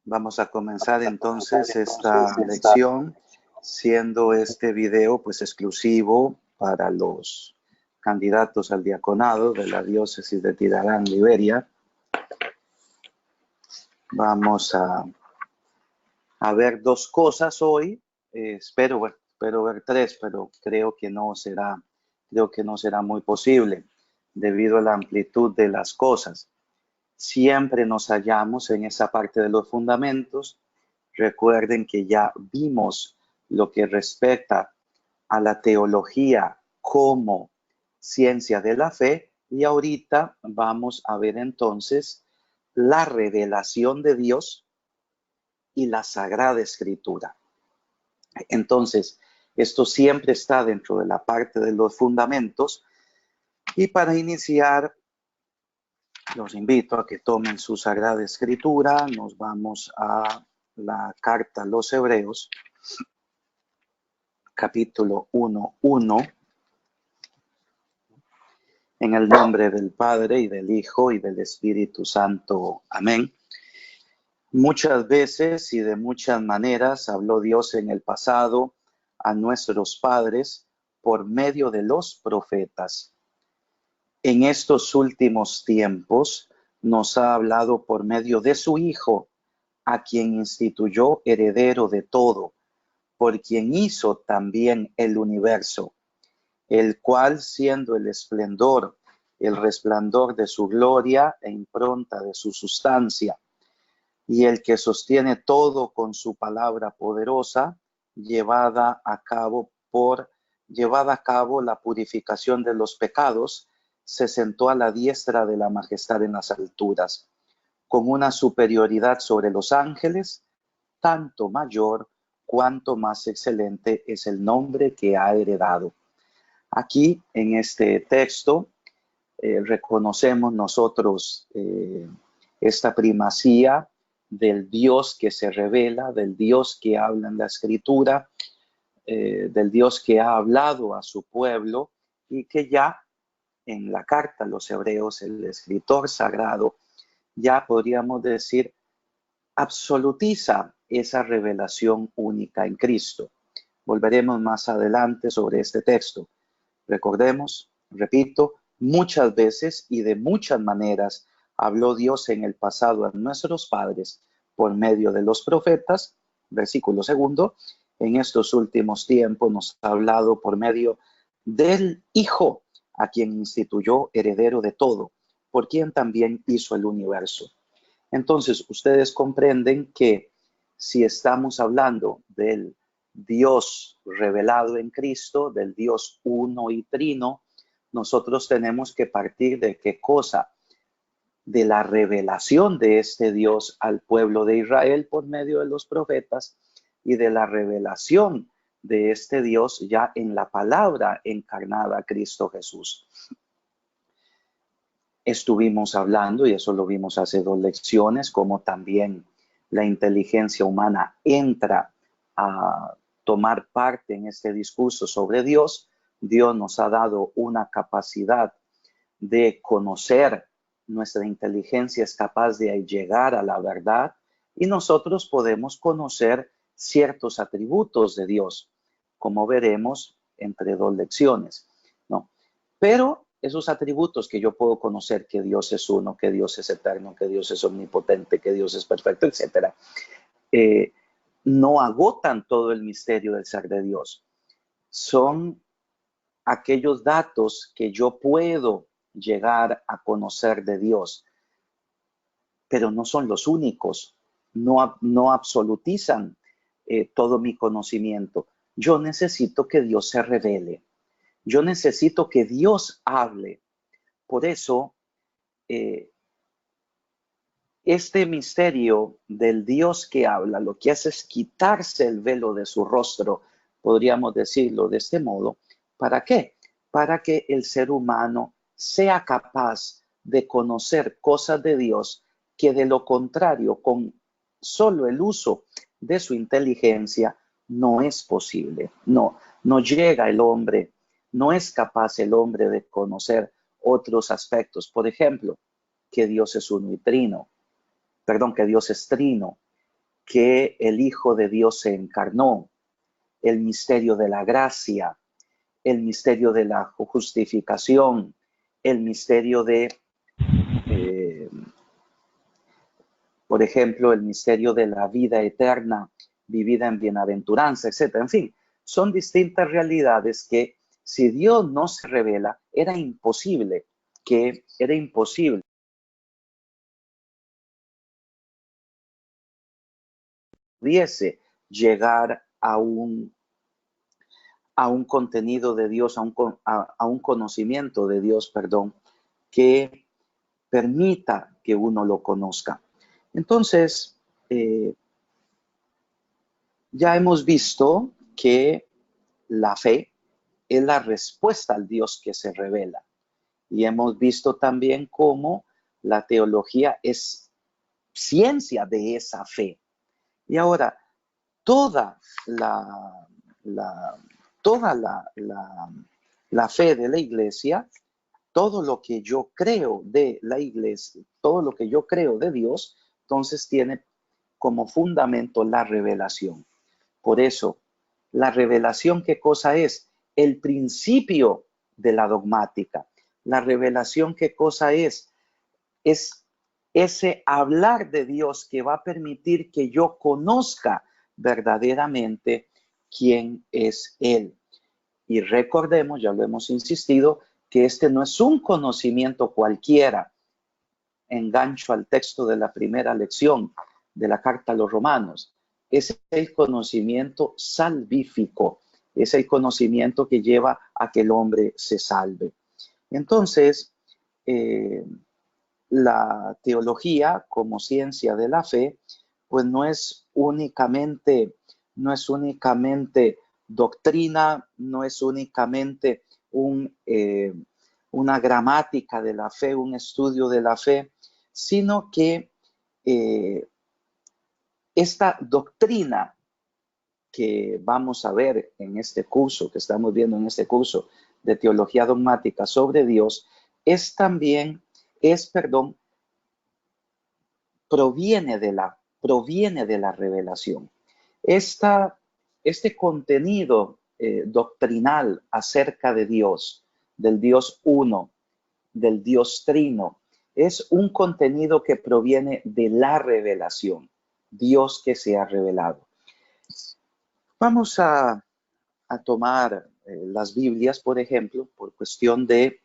Vamos a comenzar entonces esta lección, siendo este video pues exclusivo para los candidatos al diaconado de la diócesis de Tirarán, Liberia. Vamos a ver dos cosas hoy. Espero ver tres, pero creo que no será muy posible debido a la amplitud de las cosas. Siempre nos hallamos en esa parte de los fundamentos. Recuerden que ya vimos lo que respecta a la teología como ciencia de la fe y ahorita vamos a ver entonces la revelación de Dios y la Sagrada Escritura. Entonces, esto siempre está dentro de la parte de los fundamentos y para iniciar los invito a que tomen su Sagrada Escritura. Nos vamos a la carta a los Hebreos, capítulo 1:1. En el nombre del Padre, y del Hijo, y del Espíritu Santo. Amén. Muchas veces y de muchas maneras habló Dios en el pasado a nuestros padres por medio de los profetas. En estos últimos tiempos nos ha hablado por medio de su Hijo, a quien instituyó heredero de todo, por quien hizo también el universo, el cual, siendo el esplendor, el resplandor de su gloria e impronta de su sustancia, y el que sostiene todo con su palabra poderosa, llevada a cabo la purificación de los pecados, se sentó a la diestra de la majestad en las alturas, con una superioridad sobre los ángeles, tanto mayor cuanto más excelente es el nombre que ha heredado. Aquí, en este texto, reconocemos nosotros esta primacía del Dios que se revela, del Dios que habla en la Escritura, del Dios que ha hablado a su pueblo y que ya en la carta a los Hebreos, el escritor sagrado, ya podríamos decir, absolutiza esa revelación única en Cristo. Volveremos más adelante sobre este texto. Recordemos, repito, muchas veces y de muchas maneras habló Dios en el pasado a nuestros padres por medio de los profetas. Versículo 2, en estos últimos tiempos nos ha hablado por medio del Hijo, a quien instituyó heredero de todo, por quien también hizo el universo. Entonces, ustedes comprenden que si estamos hablando del Dios revelado en Cristo, del Dios uno y trino, nosotros tenemos que partir de qué cosa? De la revelación de este Dios al pueblo de Israel por medio de los profetas y de la revelación de este Dios ya en la palabra encarnada, Cristo Jesús. Estuvimos hablando, y eso lo vimos hace 2 lecciones, como también la inteligencia humana entra a tomar parte en este discurso sobre Dios. Dios nos ha dado una capacidad de conocer, nuestra inteligencia es capaz de llegar a la verdad y nosotros podemos conocer ciertos atributos de Dios, como veremos entre 2 lecciones, ¿no? Pero esos atributos que yo puedo conocer, que Dios es uno, que Dios es eterno, que Dios es omnipotente, que Dios es perfecto, etcétera, no agotan todo el misterio del ser de Dios. Son aquellos datos que yo puedo llegar a conocer de Dios, pero no son los únicos, no absolutizan todo mi conocimiento. Yo necesito que Dios se revele. Yo necesito que Dios hable. Por eso, este misterio del Dios que habla, lo que hace es quitarse el velo de su rostro, podríamos decirlo de este modo. ¿Para qué? Para que el ser humano sea capaz de conocer cosas de Dios que de lo contrario, con solo el uso de su inteligencia, no es posible. No llega el hombre, no es capaz el hombre de conocer otros aspectos. Por ejemplo, que Dios es uno y trino. Que Dios es trino, que el Hijo de Dios se encarnó, el misterio de la gracia, el misterio de la justificación, el misterio de, por ejemplo, el misterio de la vida eterna vivida en bienaventuranza, etc. En fin, son distintas realidades que si Dios no se revela, era imposible pudiese llegar a un contenido de Dios, a un conocimiento de Dios, perdón, que permita que uno lo conozca. Entonces, ya hemos visto que la fe es la respuesta al Dios que se revela. Y hemos visto también cómo la teología es ciencia de esa fe. Y ahora, toda la fe de la iglesia, todo lo que yo creo de la iglesia, todo lo que yo creo de Dios, entonces tiene como fundamento la revelación. Por eso, la revelación, ¿qué cosa es? El principio de la dogmática. La revelación, ¿qué cosa es? Es ese hablar de Dios que va a permitir que yo conozca verdaderamente quién es Él. Y recordemos, ya lo hemos insistido, que este no es un conocimiento cualquiera. Engancho al texto de la primera lección de la carta a los Romanos. Es el conocimiento salvífico, es el conocimiento que lleva a que el hombre se salve. Entonces, la teología como ciencia de la fe, pues no es únicamente doctrina, no es únicamente una gramática de la fe, un estudio de la fe, sino que esta doctrina que vamos a ver en este curso, que estamos viendo en este curso de teología dogmática sobre Dios, proviene de la revelación. Este contenido doctrinal acerca de Dios, del Dios uno, del Dios trino, es un contenido que proviene de la revelación, Dios que se ha revelado. Vamos a tomar las Biblias, por ejemplo, por cuestión de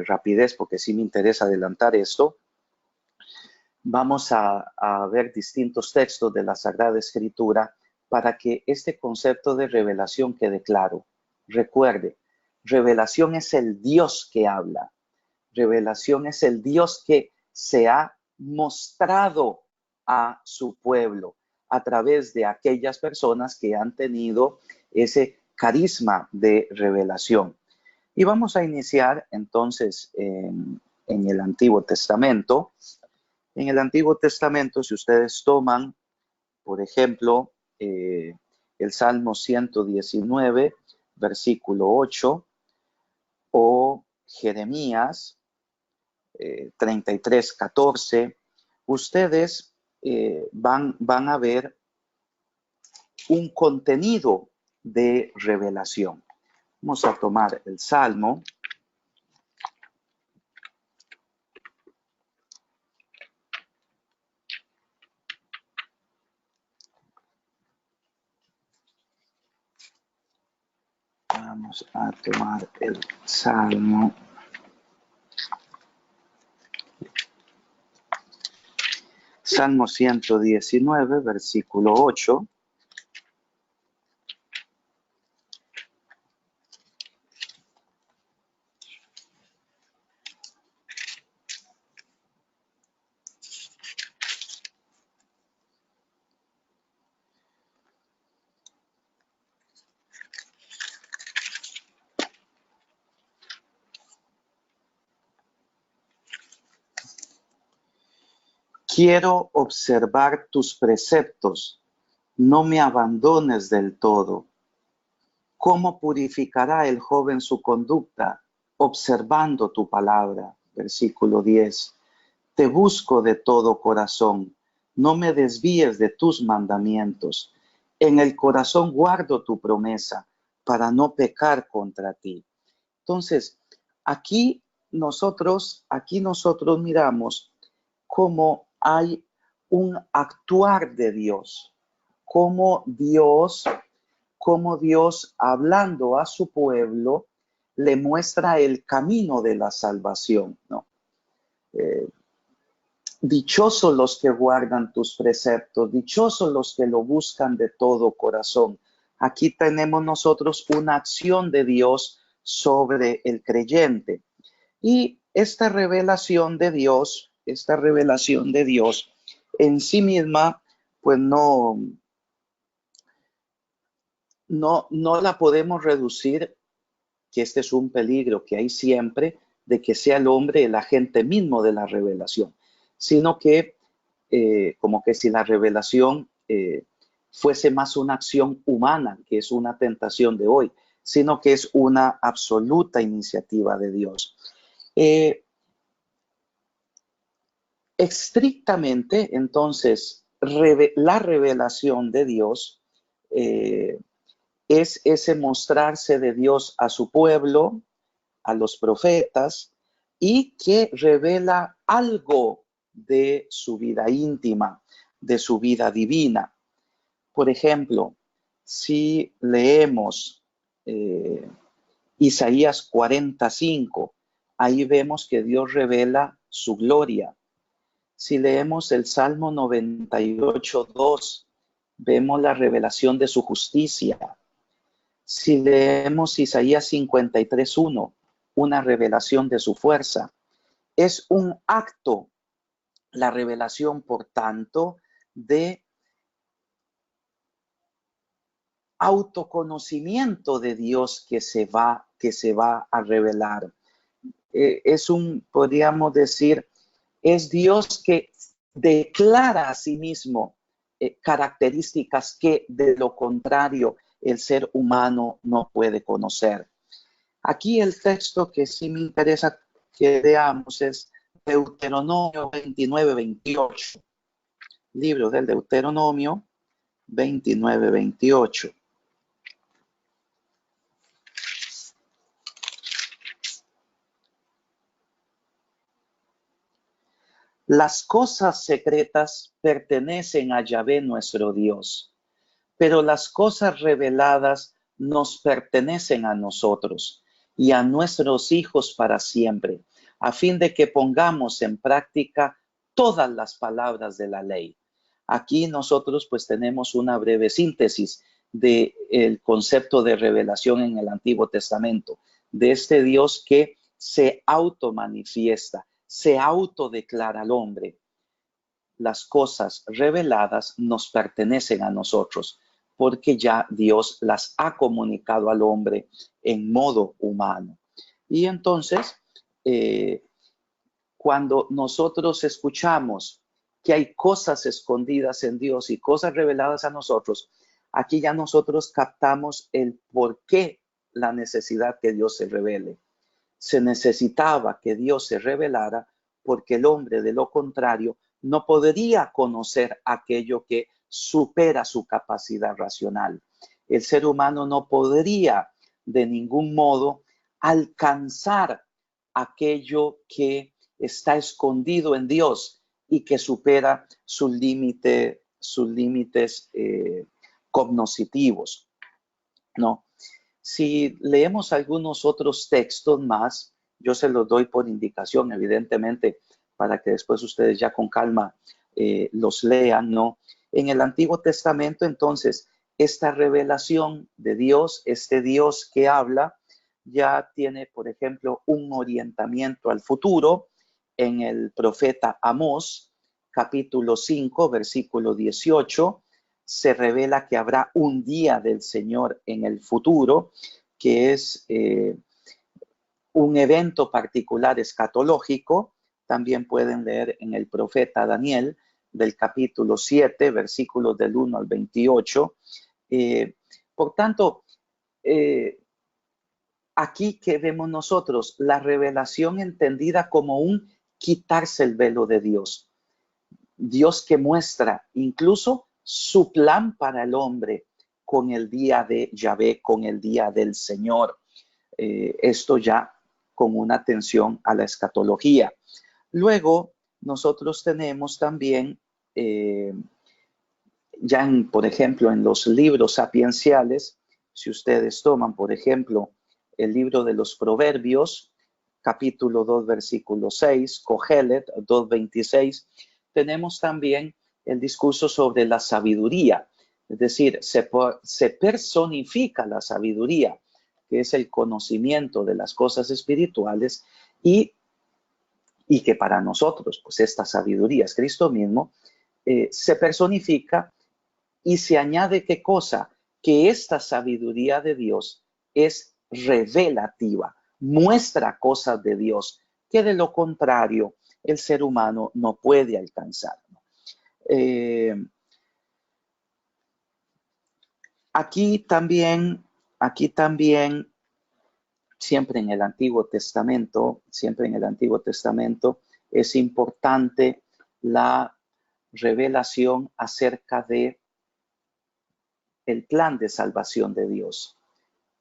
rapidez, porque sí me interesa adelantar esto. Vamos a ver distintos textos de la Sagrada Escritura para que este concepto de revelación quede claro. Recuerde, revelación es el Dios que habla. Revelación es el Dios que se ha mostrado a su pueblo a través de aquellas personas que han tenido ese carisma de revelación. Y vamos a iniciar entonces en el Antiguo Testamento. En el Antiguo Testamento, si ustedes toman, por ejemplo, el Salmo 119, versículo 8, o Jeremías 33, 14, ustedes van a ver un contenido de revelación. Vamos a tomar el Salmo. Vamos a tomar el Salmo. Salmo 119, versículo 8. Quiero observar tus preceptos, no me abandones del todo. ¿Cómo purificará el joven su conducta? Observando tu palabra. Versículo 10. Te busco de todo corazón, no me desvíes de tus mandamientos. En el corazón guardo tu promesa para no pecar contra ti. Entonces, aquí nosotros miramos cómo hay un actuar de Dios, cómo Dios, hablando a su pueblo le muestra el camino de la salvación, ¿no? Dichosos los que guardan tus preceptos, dichosos los que lo buscan de todo corazón. Aquí tenemos nosotros una acción de Dios sobre el creyente. Y esta revelación de Dios en sí misma, pues no la podemos reducir, que este es un peligro que hay siempre, de que sea el hombre el agente mismo de la revelación, sino que como que si la revelación fuese más una acción humana, que es una tentación de hoy, sino que es una absoluta iniciativa de Dios. Estrictamente, entonces, la revelación de Dios es ese mostrarse de Dios a su pueblo, a los profetas, y que revela algo de su vida íntima, de su vida divina. Por ejemplo, si leemos Isaías 45, ahí vemos que Dios revela su gloria. Si leemos el Salmo 98:2, vemos la revelación de su justicia. Si leemos Isaías 53:1, una revelación de su fuerza. Es un acto, la revelación, por tanto, de autoconocimiento de Dios que se va a revelar. Podríamos decir, es Dios que declara a sí mismo características que de lo contrario el ser humano no puede conocer. Aquí el texto que sí me interesa que veamos es Deuteronomio 29:28. Libro del Deuteronomio 29:28. Las cosas secretas pertenecen a Yahvé nuestro Dios, pero las cosas reveladas nos pertenecen a nosotros y a nuestros hijos para siempre, a fin de que pongamos en práctica todas las palabras de la ley. Aquí nosotros pues tenemos una breve síntesis del concepto de revelación en el Antiguo Testamento, de este Dios que se automanifiesta, se autodeclara al hombre. Las cosas reveladas nos pertenecen a nosotros, porque ya Dios las ha comunicado al hombre en modo humano. Y entonces, cuando nosotros escuchamos que hay cosas escondidas en Dios y cosas reveladas a nosotros, aquí ya nosotros captamos el por qué la necesidad que Dios se revele. Se necesitaba que Dios se revelara porque el hombre, de lo contrario, no podría conocer aquello que supera su capacidad racional. El ser humano no podría de ningún modo alcanzar aquello que está escondido en Dios y que supera sus límites cognitivos, ¿no? Si leemos algunos otros textos más, yo se los doy por indicación, evidentemente, para que después ustedes ya con calma los lean, ¿no? En el Antiguo Testamento, entonces, esta revelación de Dios, este Dios que habla, ya tiene, por ejemplo, un orientamiento al futuro en el profeta Amós, capítulo 5, versículo 18, se revela que habrá un día del Señor en el futuro, que es un evento particular escatológico. También pueden leer en el profeta Daniel, del capítulo 7, versículos del 1 al 28. Por tanto, aquí que vemos nosotros la revelación entendida como un quitarse el velo de Dios. Dios que muestra incluso su plan para el hombre con el día de Yahvé, con el día del Señor. Esto ya con una atención a la escatología. Luego, nosotros tenemos también, por ejemplo, en los libros sapienciales, si ustedes toman, por ejemplo, el libro de los Proverbios, capítulo 2, versículo 6, Cogelet 2:26, tenemos también el discurso sobre la sabiduría, es decir, se personifica la sabiduría, que es el conocimiento de las cosas espirituales, y que para nosotros, pues esta sabiduría es Cristo mismo, se personifica y se añade ¿qué cosa? Que esta sabiduría de Dios es revelativa, muestra cosas de Dios que de lo contrario el ser humano no puede alcanzar. Aquí también, siempre en el Antiguo Testamento, es importante la revelación acerca de el plan de salvación de Dios,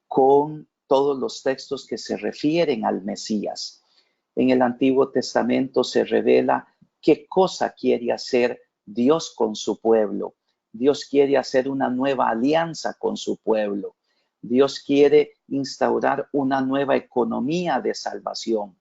con todos los textos que se refieren al Mesías. En el Antiguo Testamento se revela qué cosa quiere hacer Dios con su pueblo. Dios quiere hacer una nueva alianza con su pueblo. Dios quiere instaurar una nueva economía de salvación.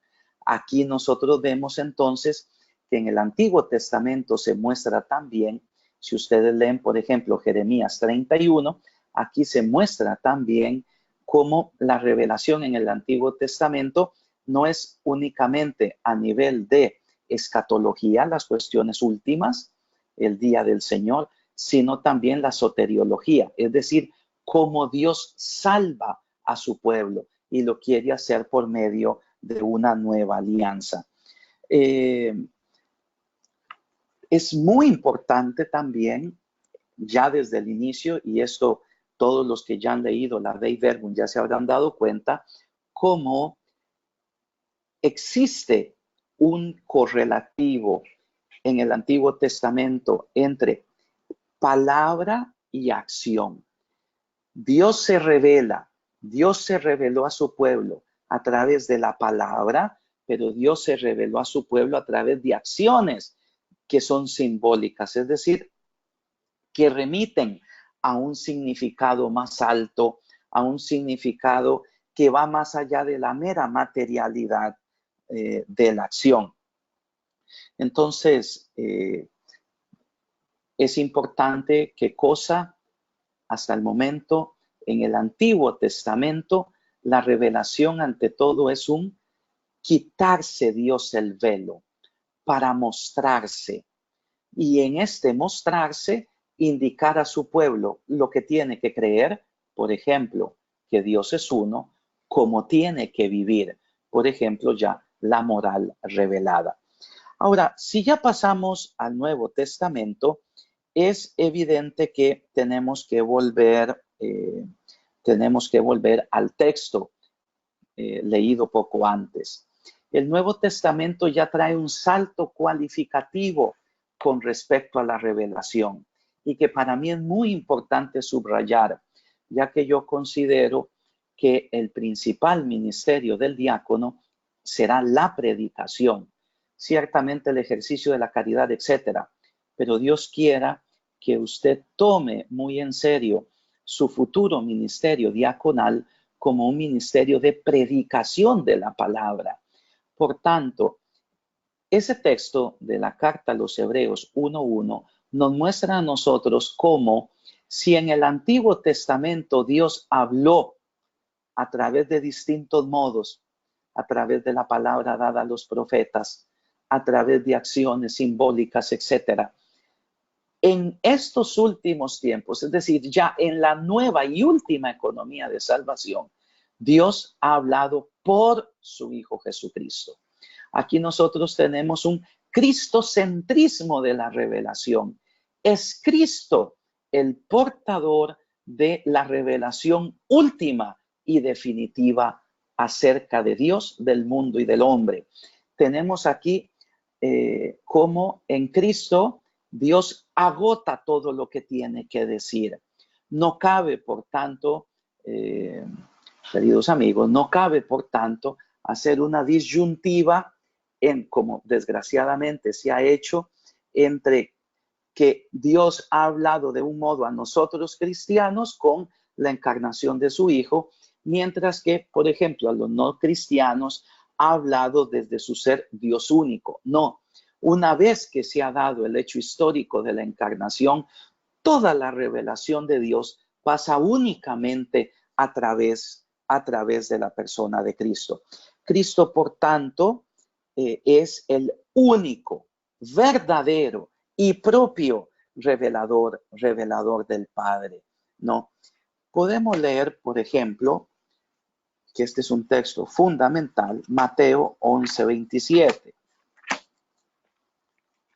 Aquí nosotros vemos entonces que en el Antiguo Testamento se muestra también, si ustedes leen, por ejemplo, Jeremías 31, aquí se muestra también cómo la revelación en el Antiguo Testamento no es únicamente a nivel de escatología, las cuestiones últimas, el día del Señor, sino también la soteriología, es decir, cómo Dios salva a su pueblo y lo quiere hacer por medio de una nueva alianza. Es muy importante también, ya desde el inicio, y esto todos los que ya han leído la Dei Verbum ya se habrán dado cuenta, cómo existe un correlativo en el Antiguo Testamento entre palabra y acción. Dios se reveló a su pueblo a través de la palabra, pero Dios se reveló a su pueblo a través de acciones que son simbólicas, es decir, que remiten a un significado más alto, a un significado que va más allá de la mera materialidad de la acción. Entonces, es importante qué cosa hasta el momento en el Antiguo Testamento, la revelación ante todo es un quitarse Dios el velo para mostrarse. Y en este mostrarse, indicar a su pueblo lo que tiene que creer, por ejemplo, que Dios es uno, cómo tiene que vivir, por ejemplo, ya la moral revelada. Ahora, si ya pasamos al Nuevo Testamento, es evidente que tenemos que volver al texto leído poco antes. El Nuevo Testamento ya trae un salto cualificativo con respecto a la revelación y que para mí es muy importante subrayar, ya que yo considero que el principal ministerio del diácono será la predicación, ciertamente el ejercicio de la caridad, etcétera, pero Dios quiera que usted tome muy en serio su futuro ministerio diaconal como un ministerio de predicación de la palabra. Por tanto, ese texto de la carta a los Hebreos 1:1 nos muestra a nosotros cómo si en el Antiguo Testamento Dios habló a través de distintos modos, a través de la palabra dada a los profetas, a través de acciones simbólicas, etcétera. En estos últimos tiempos, es decir, ya en la nueva y última economía de salvación, Dios ha hablado por su Hijo Jesucristo. Aquí nosotros tenemos un cristocentrismo de la revelación. Es Cristo el portador de la revelación última y definitiva acerca de Dios, del mundo y del hombre. Tenemos aquí como en Cristo Dios agota todo lo que tiene que decir. No cabe, por tanto, queridos amigos, no cabe, por tanto, hacer una disyuntiva como desgraciadamente se ha hecho, entre que Dios ha hablado de un modo a nosotros cristianos con la encarnación de su Hijo, mientras que, por ejemplo, a los no cristianos ha hablado desde su ser Dios único. No, una vez que se ha dado el hecho histórico de la encarnación, toda la revelación de Dios pasa únicamente a través de la persona de Cristo. Cristo, por tanto, es el único, verdadero y propio revelador del Padre, ¿no? Podemos leer, por ejemplo, que este es un texto fundamental, Mateo 11:27.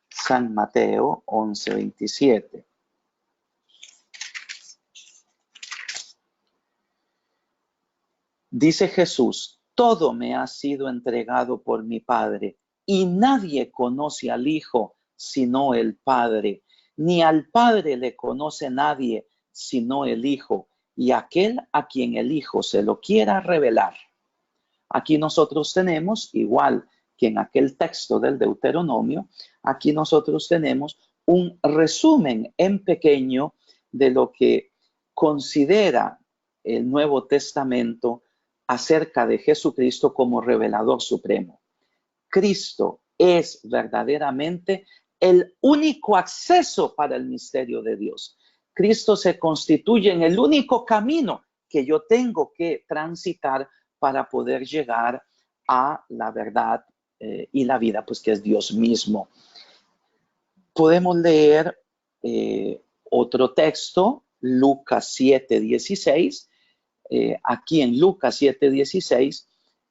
San Mateo 11:27. Dice Jesús: todo me ha sido entregado por mi Padre, y nadie conoce al Hijo sino el Padre, ni al Padre le conoce nadie sino el Hijo, y aquel a quien el Hijo se lo quiera revelar. Aquí nosotros tenemos, igual que en aquel texto del Deuteronomio, aquí nosotros tenemos un resumen en pequeño de lo que considera el Nuevo Testamento acerca de Jesucristo como revelador supremo. Cristo es verdaderamente el único acceso para el misterio de Dios. Cristo se constituye en el único camino que yo tengo que transitar para poder llegar a la verdad y la vida, pues que es Dios mismo. Podemos leer otro texto, Lucas 7:16. Aquí en Lucas 7:16,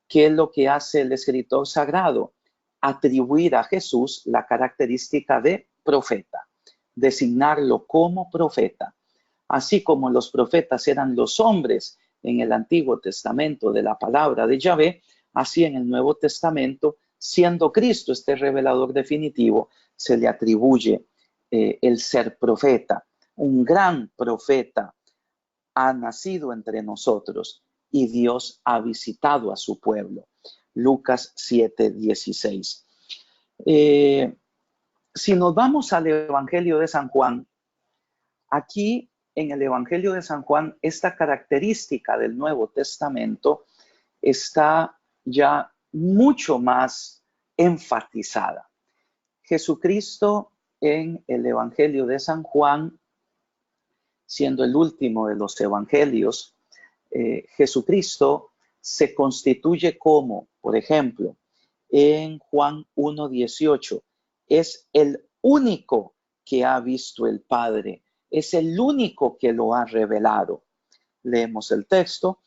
¿qué es lo que hace el escritor sagrado? Atribuir a Jesús la característica de profeta, designarlo como profeta. Así como los profetas eran los hombres en el Antiguo Testamento de la palabra de Yahvé, así en el Nuevo Testamento, siendo Cristo este revelador definitivo, se le atribuye el ser profeta. Un gran profeta ha nacido entre nosotros y Dios ha visitado a su pueblo. Lucas 7:16. Si nos vamos al Evangelio de San Juan, aquí en el Evangelio de San Juan, esta característica del Nuevo Testamento está ya mucho más enfatizada. Jesucristo en el Evangelio de San Juan, siendo el último de los evangelios, Jesucristo se constituye como, por ejemplo, en Juan 1:18, es el único que ha visto el Padre, es el único que lo ha revelado. Leemos el texto: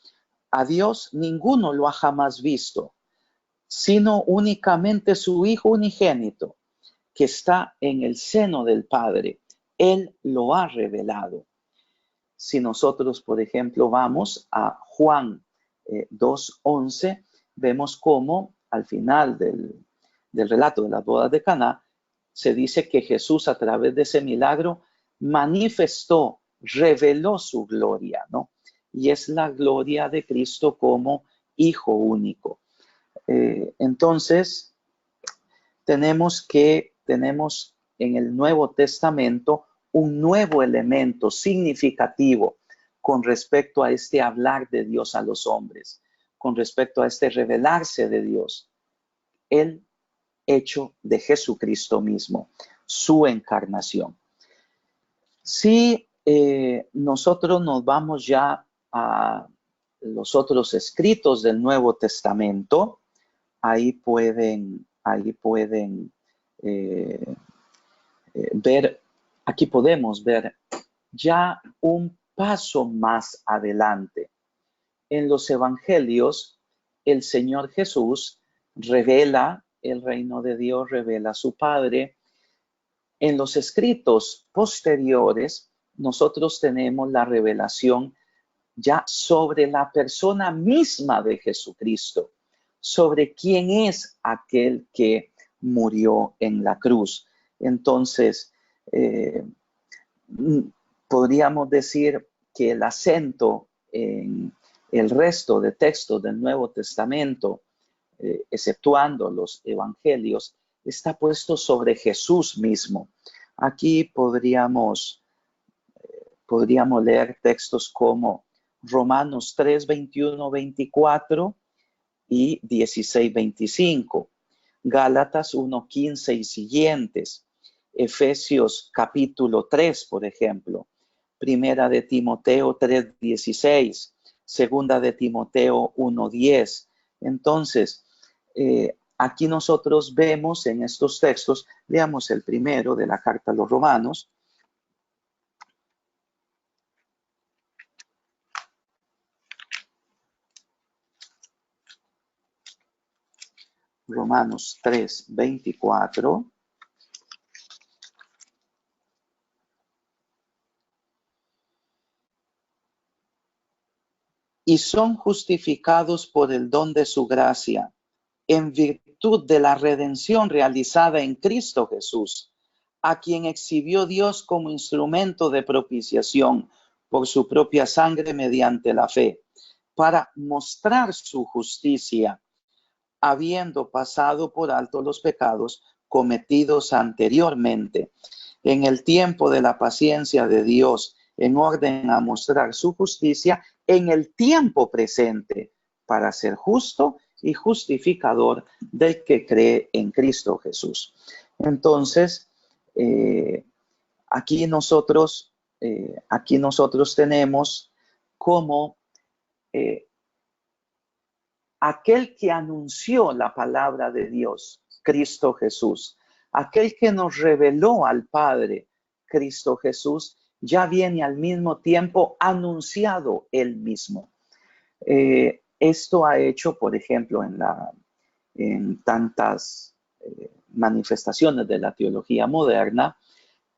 a Dios ninguno lo ha jamás visto, sino únicamente su Hijo unigénito, que está en el seno del Padre. Él lo ha revelado. Si nosotros, por ejemplo, vamos a Juan 2:11, vemos cómo al final del relato de las bodas de Caná, se dice que Jesús, a través de ese milagro, manifestó, reveló su gloria, ¿no? Y es la gloria de Cristo como Hijo único. Entonces, tenemos en el Nuevo Testamento un nuevo elemento significativo con respecto a este hablar de Dios a los hombres, con respecto a este revelarse de Dios, el hecho de Jesucristo mismo, su encarnación. Si nosotros nos vamos ya a los otros escritos del Nuevo Testamento, ahí pueden ver, aquí podemos ver ya un paso más adelante. En los evangelios, el Señor Jesús revela el reino de Dios, revela a su Padre. En los escritos posteriores, nosotros tenemos la revelación ya sobre la persona misma de Jesucristo, sobre quién es aquel que murió en la cruz. Entonces, Eh, Podríamos decir que el acento en el resto de textos del Nuevo Testamento, exceptuando los evangelios, está puesto sobre Jesús mismo. Aquí podríamos leer textos como Romanos 3, 21, 24 y 16, 25, Gálatas 1, 15 y siguientes, Efesios capítulo 3, por ejemplo, Primera de Timoteo 3, 16, Segunda de Timoteo 1, 10. Entonces, aquí nosotros vemos en estos textos, leamos el primero de la carta a los Romanos. Romanos 3, 24. Y son justificados por el don de su gracia, en virtud de la redención realizada en Cristo Jesús, a quien exhibió Dios como instrumento de propiciación por su propia sangre mediante la fe, para mostrar su justicia, habiendo pasado por alto los pecados cometidos anteriormente, en el tiempo de la paciencia de Dios, en orden a mostrar su justicia en el tiempo presente, para ser justo y justificador del que cree en Cristo Jesús. Entonces, aquí nosotros tenemos como aquel que anunció la palabra de Dios, Cristo Jesús, aquel que nos reveló al Padre, Cristo Jesús, ya viene al mismo tiempo anunciado él mismo. Esto ha hecho, por ejemplo, en tantas manifestaciones de la teología moderna,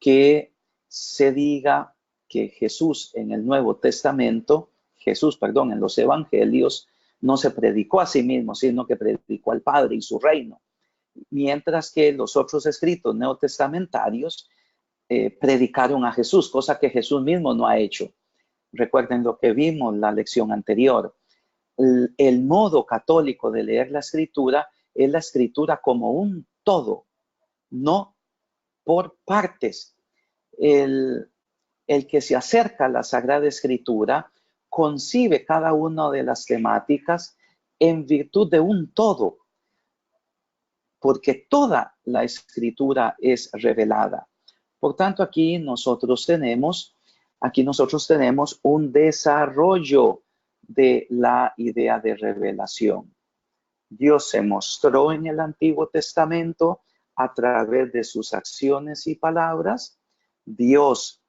que se diga que Jesús en el Nuevo Testamento, en los Evangelios, no se predicó a sí mismo, sino que predicó al Padre y su reino. Mientras que los otros escritos neotestamentarios predicaron a Jesús, cosa que Jesús mismo no ha hecho. Recuerden lo que vimos en la lección anterior. El modo católico de leer la escritura es la escritura como un todo, no por partes. El que se acerca a la Sagrada Escritura concibe cada una de las temáticas en virtud de un todo, porque toda la Escritura es revelada. Por tanto, aquí nosotros tenemos un desarrollo de la idea de revelación. Dios se mostró en el Antiguo Testamento a través de sus acciones y palabras. Dios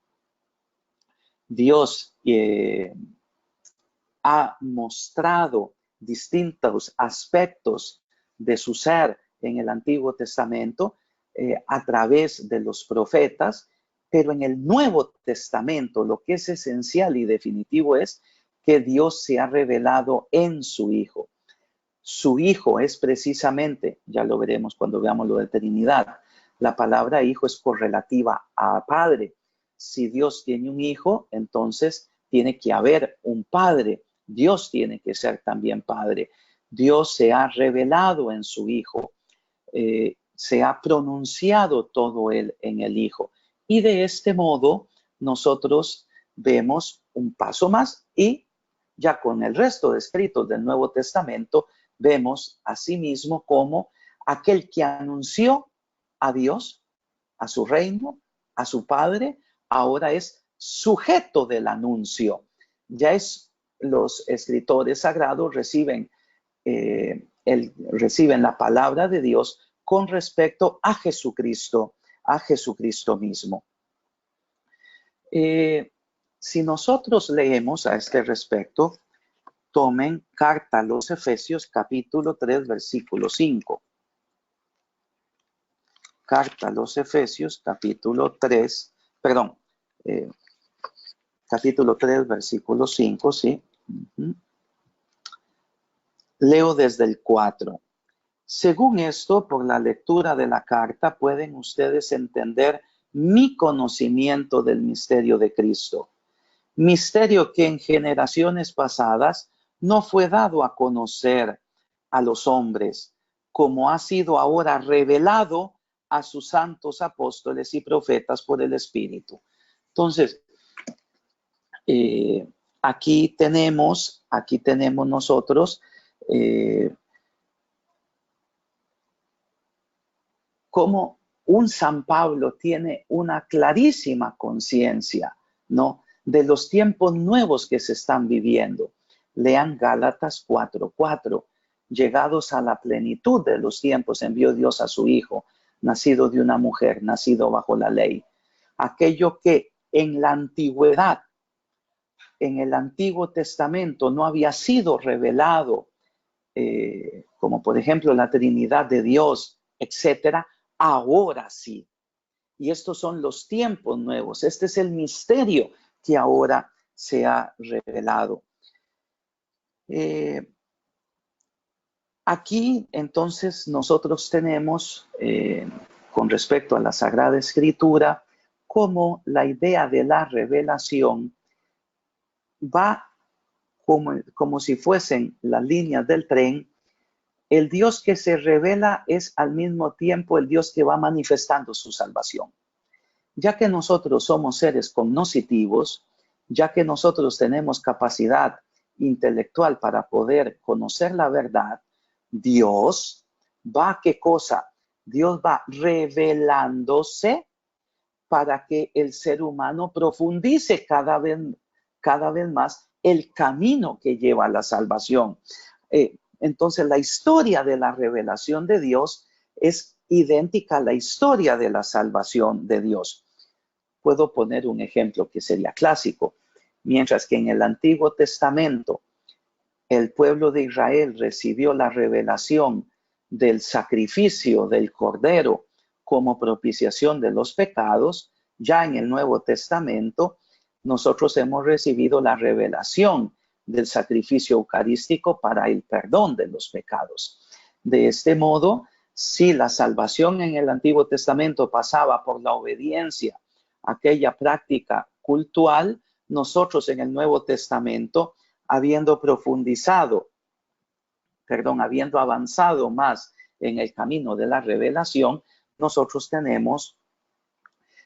ha mostrado distintos aspectos de su ser en el Antiguo Testamento a través de los profetas, pero en el Nuevo Testamento lo que es esencial y definitivo es que Dios se ha revelado en su Hijo. Su Hijo es precisamente, ya lo veremos cuando veamos lo de Trinidad, la palabra hijo es correlativa a padre. Si Dios tiene un hijo, entonces tiene que haber un padre. Dios tiene que ser también padre. Dios se ha revelado en su Hijo. Se ha pronunciado todo él en el Hijo. Y de este modo nosotros vemos un paso más y ya con el resto de escritos del Nuevo Testamento vemos asimismo como aquel que anunció a Dios, a su reino, a su Padre, ahora es sujeto del anuncio. Ya los escritores sagrados reciben la palabra de Dios con respecto a Jesucristo mismo. Si nosotros leemos a este respecto, tomen carta a los Efesios capítulo 3, versículo 5. Carta a los Efesios capítulo 3, capítulo 3, versículo 5, ¿sí? Leo desde el 4. Según esto, por la lectura de la carta, pueden ustedes entender mi conocimiento del misterio de Cristo. Misterio que en generaciones pasadas no fue dado a conocer a los hombres, como ha sido ahora revelado a sus santos apóstoles y profetas por el Espíritu. Entonces, aquí tenemos nosotros cómo un San Pablo tiene una clarísima conciencia, ¿no?, de los tiempos nuevos que se están viviendo. Lean Gálatas 4:4. Llegados a la plenitud de los tiempos, envió Dios a su Hijo, nacido de una mujer, nacido bajo la ley. Aquello que en la antigüedad, en el Antiguo Testamento, no había sido revelado, como por ejemplo la Trinidad de Dios, etcétera, ahora sí. Y estos son los tiempos nuevos. Este es el misterio que ahora se ha revelado. Aquí entonces nosotros tenemos, con respecto a la Sagrada Escritura, cómo la idea de la revelación va como si fuesen las líneas del tren. El Dios que se revela es al mismo tiempo el Dios que va manifestando su salvación. Ya que nosotros somos seres cognoscitivos, ya que nosotros tenemos capacidad intelectual para poder conocer la verdad, Dios va, ¿qué cosa? Dios va revelándose para que el ser humano profundice cada vez más el camino que lleva a la salvación. Entonces, la historia de la revelación de Dios es idéntica a la historia de la salvación de Dios. Puedo poner un ejemplo que sería clásico. Mientras que en el Antiguo Testamento el pueblo de Israel recibió la revelación del sacrificio del Cordero como propiciación de los pecados, ya en el Nuevo Testamento nosotros hemos recibido la revelación del sacrificio eucarístico para el perdón de los pecados. De este modo, si la salvación en el Antiguo Testamento pasaba por la obediencia a aquella práctica cultural, nosotros en el Nuevo Testamento, habiendo avanzado más en el camino de la revelación, nosotros tenemos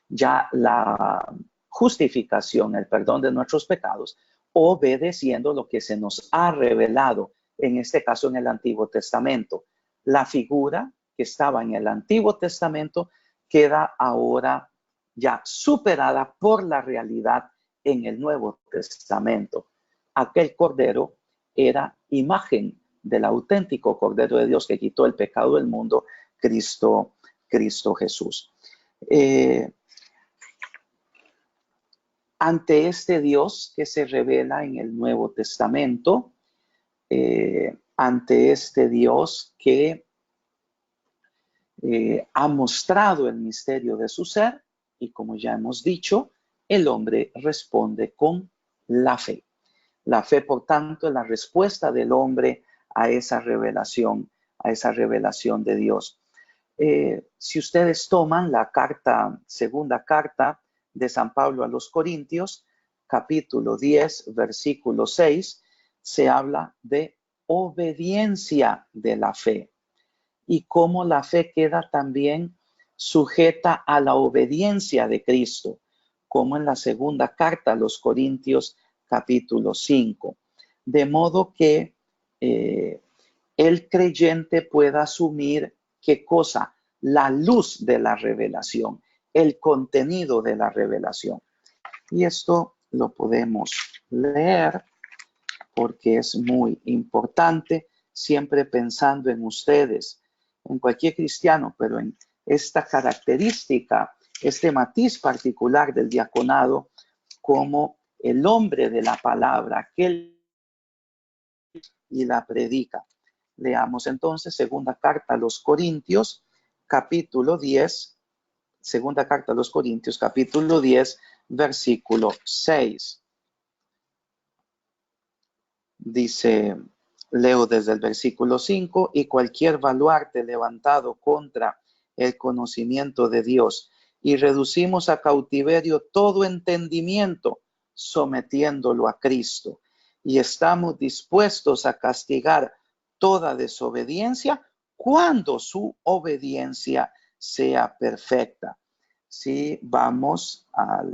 ya la justificación, el perdón de nuestros pecados, obedeciendo lo que se nos ha revelado, en este caso en el Antiguo Testamento. La figura que estaba en el Antiguo Testamento queda ahora ya superada por la realidad en el Nuevo Testamento. Aquel Cordero era imagen del auténtico Cordero de Dios que quitó el pecado del mundo, Cristo Jesús. Ante este Dios que se revela en el Nuevo Testamento, ante este Dios que ha mostrado el misterio de su ser, y como ya hemos dicho, el hombre responde con la fe. La fe, por tanto, es la respuesta del hombre a esa revelación de Dios. Si ustedes toman la segunda carta de San Pablo a los Corintios, capítulo 10, versículo 6, se habla de obediencia de la fe y cómo la fe queda también sujeta a la obediencia de Cristo, como en la segunda carta a los Corintios, capítulo 5. De modo que el creyente pueda asumir ¿qué cosa? La luz de la revelación, el contenido de la revelación. Y esto lo podemos leer porque es muy importante, siempre pensando en ustedes, en cualquier cristiano, pero en esta característica, este matiz particular del diaconado como el hombre de la palabra, aquel y la predica. Leamos entonces segunda carta a los Corintios, capítulo 10, segunda carta a los Corintios, capítulo 10, versículo 6. Dice, leo desde el versículo 5, y cualquier baluarte levantado contra el conocimiento de Dios y reducimos a cautiverio todo entendimiento, sometiéndolo a Cristo. Y estamos dispuestos a castigar toda desobediencia cuando su obediencia sea perfecta. Si vamos a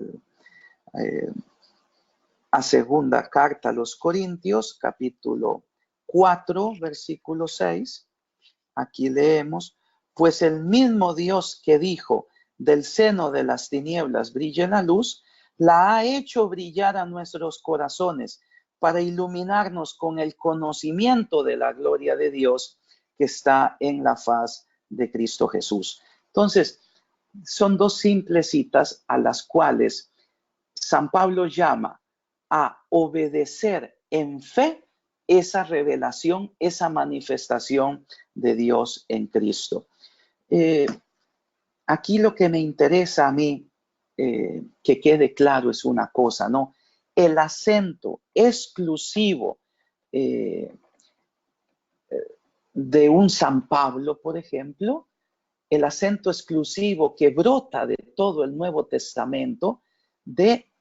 segunda carta a los Corintios, capítulo 4, versículo 6, aquí leemos: pues el mismo Dios que dijo, del seno de las tinieblas brille la luz, la ha hecho brillar a nuestros corazones para iluminarnos con el conocimiento de la gloria de Dios que está en la faz de Cristo Jesús. Entonces, son dos simples citas a las cuales San Pablo llama a obedecer en fe esa revelación, esa manifestación de Dios en Cristo. Aquí lo que me interesa a mí que quede claro es una cosa, ¿no? El acento exclusivo de un San Pablo, por ejemplo, el acento exclusivo que brota de todo el Nuevo Testamento, de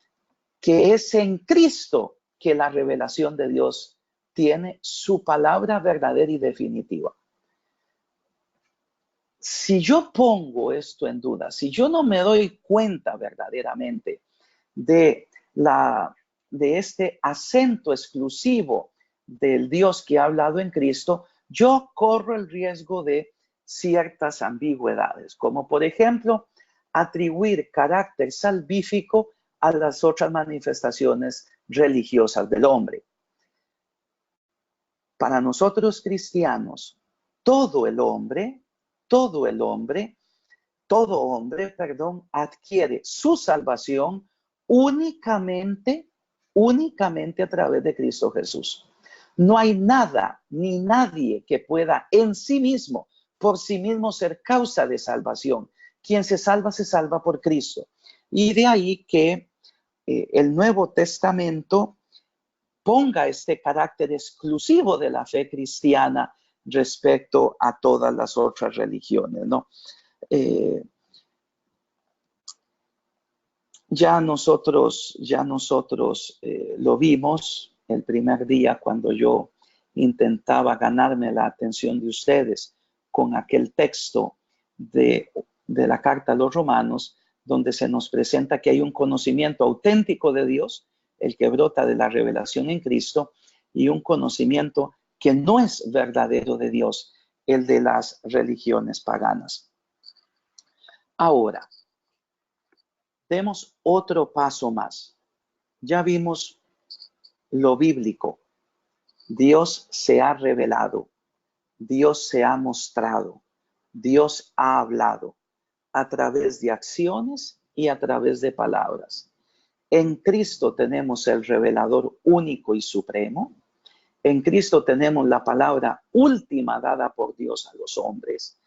que es en Cristo que la revelación de Dios tiene su palabra verdadera y definitiva. Si yo pongo esto en duda, si yo no me doy cuenta verdaderamente de este acento exclusivo del Dios que ha hablado en Cristo, yo corro el riesgo de ciertas ambigüedades, como por ejemplo, atribuir carácter salvífico a las otras manifestaciones religiosas del hombre. Para nosotros cristianos, todo hombre, adquiere su salvación únicamente a través de Cristo Jesús. No hay nada ni nadie que pueda en sí mismo, por sí mismo, ser causa de salvación. Quien se salva por Cristo. Y de ahí que el Nuevo Testamento ponga este carácter exclusivo de la fe cristiana respecto a todas las otras religiones, ¿no? Ya nosotros lo vimos el primer día cuando yo intentaba ganarme la atención de ustedes con aquel texto de la carta a los Romanos, donde se nos presenta que hay un conocimiento auténtico de Dios, el que brota de la revelación en Cristo, y un conocimiento que no es verdadero de Dios, el de las religiones paganas. Ahora, demos otro paso más. Ya vimos lo bíblico. Dios se ha revelado, Dios se ha mostrado, Dios ha hablado a través de acciones y a través de palabras. En Cristo tenemos el revelador único y supremo. En Cristo tenemos la palabra última dada por Dios a los hombres.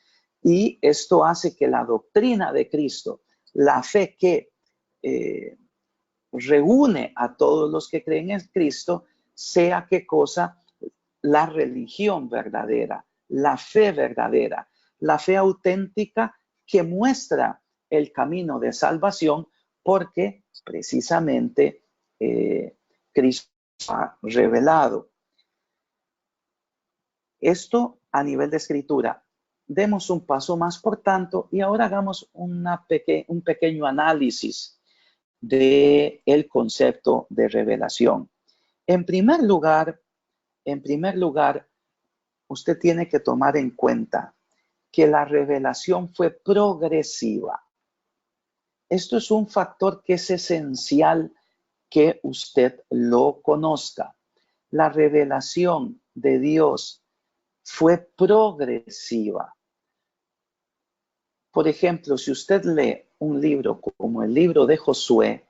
Y esto hace que la doctrina de Cristo, la fe que reúne a todos los que creen en Cristo, sea qué cosa: la religión verdadera, la fe verdadera, la fe auténtica que muestra el camino de salvación, porque precisamente Cristo ha revelado. Esto a nivel de escritura. Demos un paso más, por tanto, y ahora hagamos un pequeño análisis del concepto de revelación. En primer lugar, usted tiene que tomar en cuenta que la revelación fue progresiva. Esto es un factor que es esencial que usted lo conozca. La revelación de Dios fue progresiva. Por ejemplo, si usted lee un libro como el libro de Josué,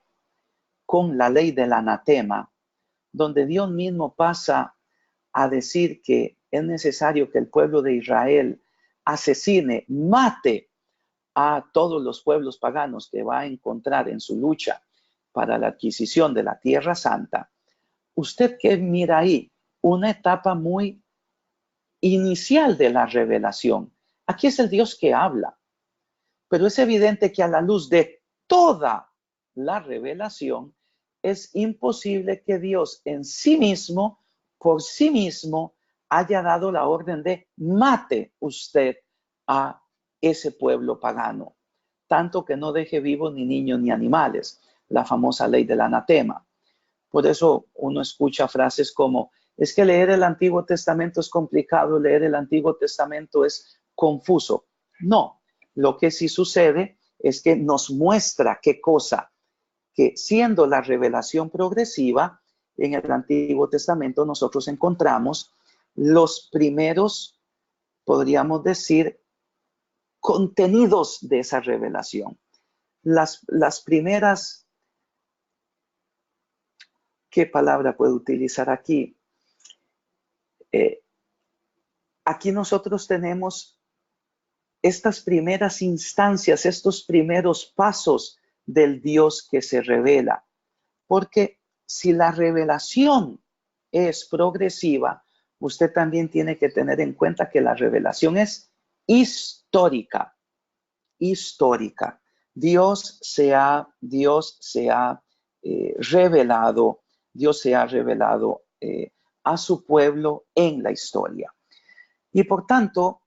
con la ley del anatema, donde Dios mismo pasa a decir que es necesario que el pueblo de Israel asesine, mate a todos los pueblos paganos que va a encontrar en su lucha para la adquisición de la Tierra Santa, ¿usted qué mira ahí? Una etapa muy inicial de la revelación. Aquí es el Dios que habla, Pero es evidente que a la luz de toda la revelación, es imposible que Dios en sí mismo, por sí mismo, haya dado la orden de mate usted a ese pueblo pagano, tanto que no deje vivos ni niños ni animales, la famosa ley del anatema. Por eso uno escucha frases como, es que leer el Antiguo Testamento es complicado, leer el Antiguo Testamento es confuso. No, lo que sí sucede es que nos muestra qué cosa, que siendo la revelación progresiva, en el Antiguo Testamento nosotros encontramos los primeros, podríamos decir, contenidos de esa revelación. Las primeras, ¿qué palabra puedo utilizar aquí? Aquí nosotros tenemos estas primeras instancias, estos primeros pasos del Dios que se revela. Porque si la revelación es progresiva, usted también tiene que tener en cuenta que la revelación es histórica. Histórica. Dios se ha revelado, Dios se ha revelado a su pueblo en la historia. Y por tanto,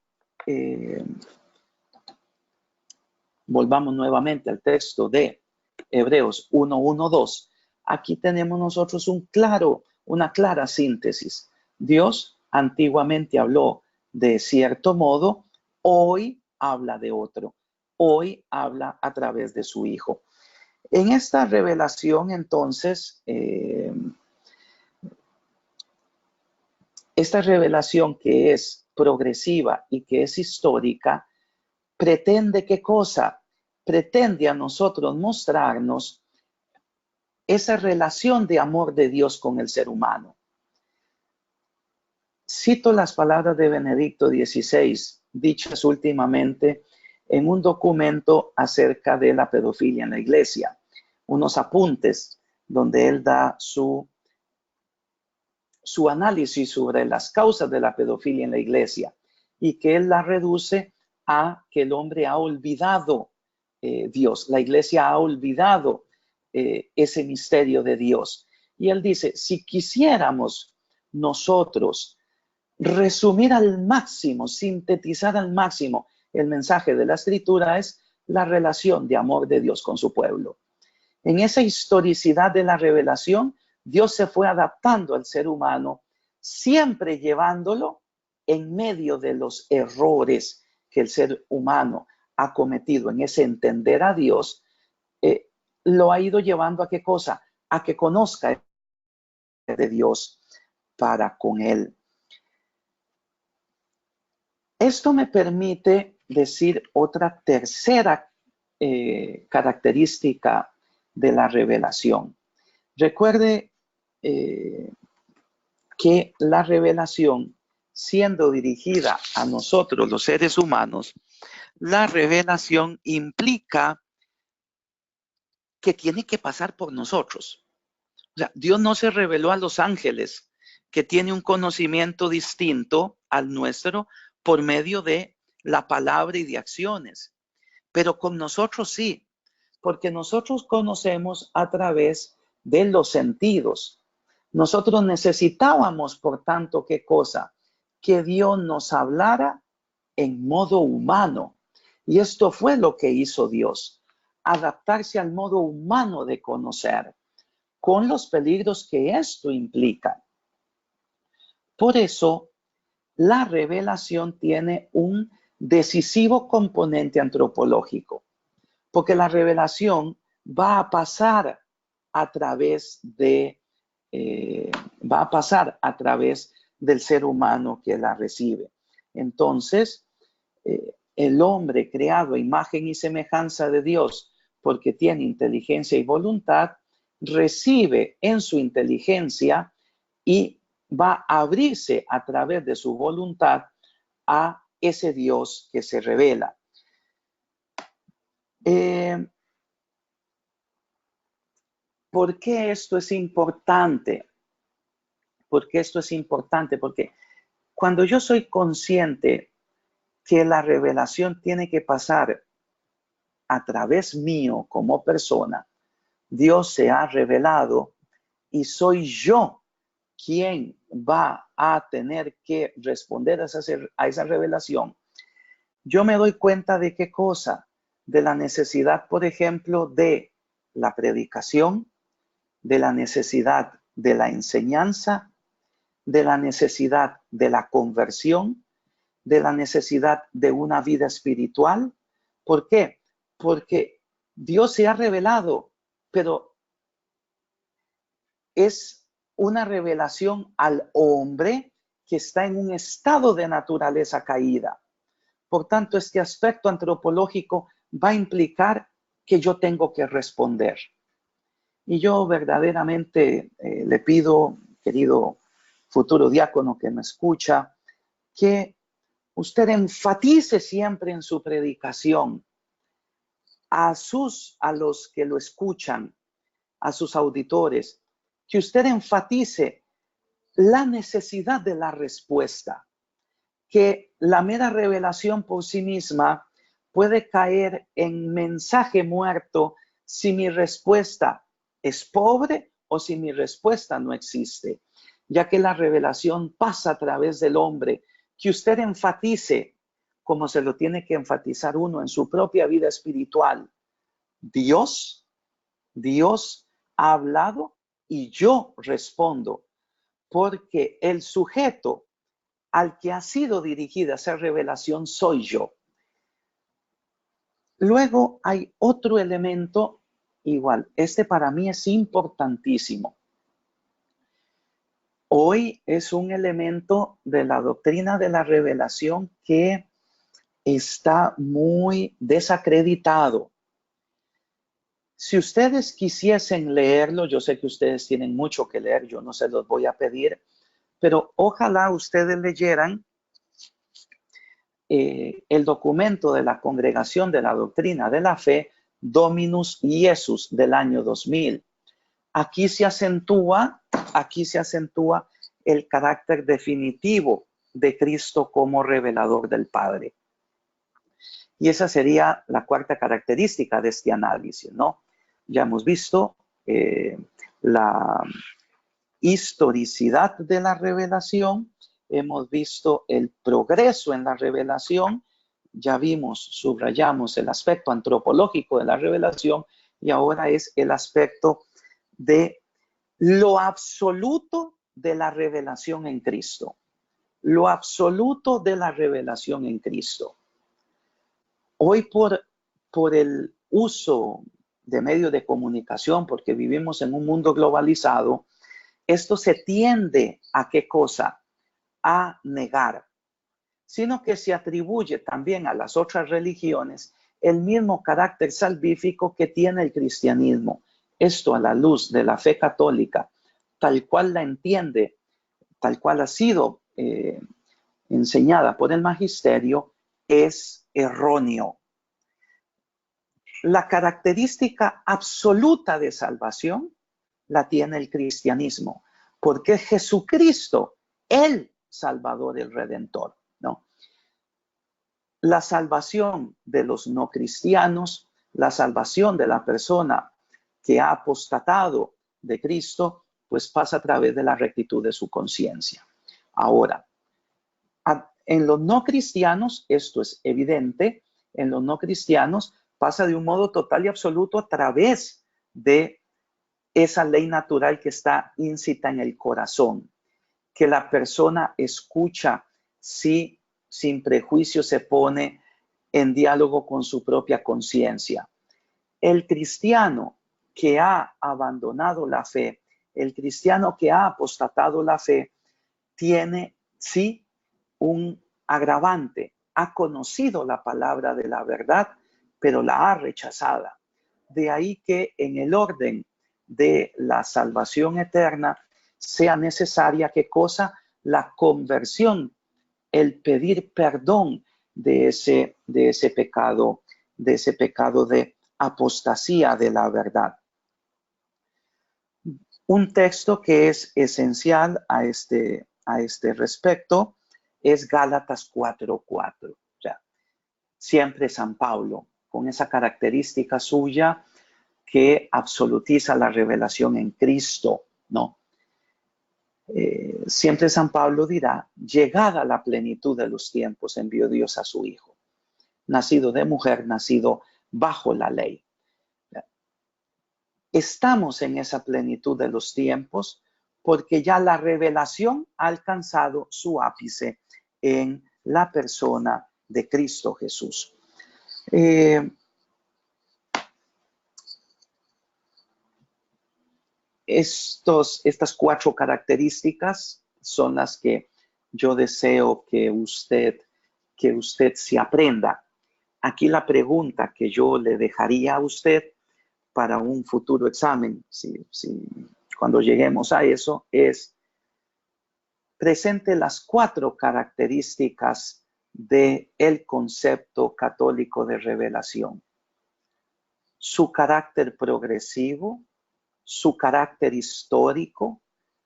volvamos nuevamente al texto de Hebreos 1:1-2. Aquí tenemos nosotros una clara síntesis. Dios antiguamente habló de cierto modo, hoy habla de otro. Hoy habla a través de su Hijo. En esta revelación, entonces, esta revelación que es progresiva y que es histórica, pretende ¿qué cosa? Pretende a nosotros mostrarnos esa relación de amor de Dios con el ser humano. Cito las palabras de Benedicto XVI, dichas últimamente en un documento acerca de la pedofilia en la iglesia, unos apuntes donde él da su análisis sobre las causas de la pedofilia en la iglesia y que él la reduce a que el hombre ha olvidado Dios, la iglesia ha olvidado ese misterio de Dios. Y él dice, si quisiéramos nosotros resumir al máximo, sintetizar al máximo el mensaje de la Escritura, es la relación de amor de Dios con su pueblo. En esa historicidad de la revelación, Dios se fue adaptando al ser humano, siempre llevándolo en medio de los errores que el ser humano ha cometido en ese entender a Dios, lo ha ido llevando a qué cosa? A que conozca de Dios para con él. Esto me permite decir otra tercera característica de la revelación. Recuerde que la revelación, siendo dirigida a nosotros los seres humanos, la revelación implica que tiene que pasar por nosotros. O sea, Dios no se reveló a los ángeles, que tiene un conocimiento distinto al nuestro por medio de la palabra y de acciones. Pero con nosotros sí, porque nosotros conocemos a través de los sentidos. Nosotros necesitábamos, por tanto, ¿qué cosa? Que Dios nos hablara en modo humano. Y esto fue lo que hizo Dios, adaptarse al modo humano de conocer, con los peligros que esto implica. Por eso, la revelación tiene un decisivo componente antropológico, porque la revelación va a pasar a través del ser humano que la recibe. Entonces, el hombre creado a imagen y semejanza de Dios, porque tiene inteligencia y voluntad, recibe en su inteligencia y va a abrirse a través de su voluntad a ese Dios que se revela. ¿Por qué esto es importante? Porque cuando yo soy consciente que la revelación tiene que pasar a través mío como persona, Dios se ha revelado y soy yo quien va a tener que responder a esa revelación. Yo me doy cuenta de qué cosa, de la necesidad, por ejemplo, de la predicación, de la necesidad de la enseñanza, de la necesidad de la conversión, de la necesidad de una vida espiritual. ¿Por qué? Porque Dios se ha revelado, pero es una revelación al hombre que está en un estado de naturaleza caída. Por tanto, este aspecto antropológico va a implicar que yo tengo que responder. Y yo verdaderamente le pido, querido futuro diácono que me escucha, que usted enfatice siempre en su predicación a los que lo escuchan, a sus auditores, que usted enfatice la necesidad de la respuesta, que la mera revelación por sí misma puede caer en mensaje muerto si mi respuesta es pobre o si mi respuesta no existe, ya que la revelación pasa a través del hombre. Que usted enfatice, como se lo tiene que enfatizar uno en su propia vida espiritual, Dios ha hablado y yo respondo, porque el sujeto al que ha sido dirigida esa revelación soy yo. Luego hay otro elemento igual. Este para mí es importantísimo. Hoy es un elemento de la doctrina de la revelación que está muy desacreditado. Si ustedes quisiesen leerlo, yo sé que ustedes tienen mucho que leer, yo no se los voy a pedir, pero ojalá ustedes leyeran el documento de la Congregación de la Doctrina de la Fe, Dominus Iesus, del año 2000. Aquí se acentúa el carácter definitivo de Cristo como revelador del Padre. Y esa sería la cuarta característica de este análisis, ¿no? Ya hemos visto la historicidad de la revelación, hemos visto el progreso en la revelación, ya vimos, subrayamos el aspecto antropológico de la revelación y ahora es el aspecto de lo absoluto de la revelación en Cristo. Lo absoluto de la revelación en Cristo. Hoy por el uso de medios de comunicación, porque vivimos en un mundo globalizado, esto se tiende a ¿qué cosa? A negar, sino que se atribuye también a las otras religiones el mismo carácter salvífico que tiene el cristianismo. Esto a la luz de la fe católica, tal cual la entiende, tal cual ha sido enseñada por el magisterio, es erróneo. La característica absoluta de salvación la tiene el cristianismo, porque es Jesucristo el Salvador, el Redentor, ¿no? La salvación de los no cristianos, la salvación de la persona que ha apostatado de Cristo, pues pasa a través de la rectitud de su conciencia. Ahora, en los no cristianos, esto es evidente, en los no cristianos pasa de un modo total y absoluto a través de esa ley natural que está íncita en el corazón, que la persona escucha si sin prejuicio se pone en diálogo con su propia conciencia. El cristiano que ha abandonado la fe, el cristiano que ha apostatado la fe, tiene sí un agravante. Ha conocido la palabra de la verdad, pero la ha rechazada. De ahí que en el orden de la salvación eterna sea necesaria, ¿qué cosa? La conversión, el pedir perdón de ese pecado de apostasía de la verdad. Un texto que es esencial a este respecto es Gálatas 4:4. O sea, siempre San Pablo con esa característica suya que absolutiza la revelación en Cristo, ¿no? Siempre San Pablo dirá, llegada la plenitud de los tiempos, envió Dios a su Hijo, nacido de mujer, nacido bajo la ley. Estamos en esa plenitud de los tiempos porque ya la revelación ha alcanzado su ápice en la persona de Cristo Jesús. Estas 4 características son las que yo deseo que usted se aprenda. Aquí la pregunta que yo le dejaría a usted para un futuro examen, cuando lleguemos a eso, es presente las 4 características del concepto católico de revelación. Su carácter progresivo, su carácter histórico,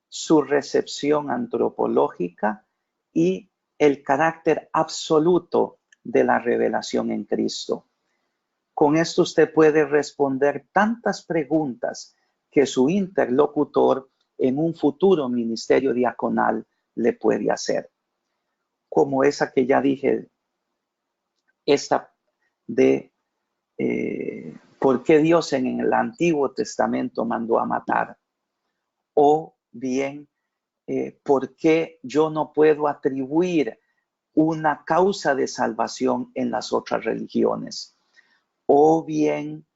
su recepción antropológica y el carácter absoluto de la revelación en Cristo. Con esto usted puede responder tantas preguntas que su interlocutor en un futuro ministerio diaconal le puede hacer. Como esa que ya dije, esta de ¿por qué Dios en el Antiguo Testamento mandó a matar? O bien, ¿por qué yo no puedo atribuir una causa de salvación en las otras religiones? O bien,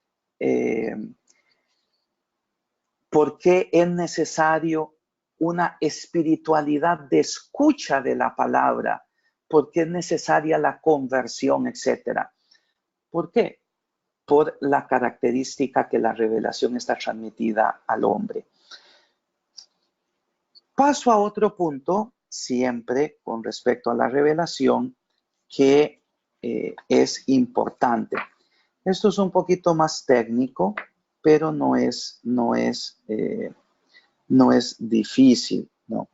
¿por qué es necesario una espiritualidad de escucha de la palabra? ¿Por qué es necesaria la conversión, etcétera? ¿Por qué? Por la característica que la revelación está transmitida al hombre. Paso a otro punto, siempre con respecto a la revelación, que es importante. Esto es un poquito más técnico, pero no es difícil, ¿no?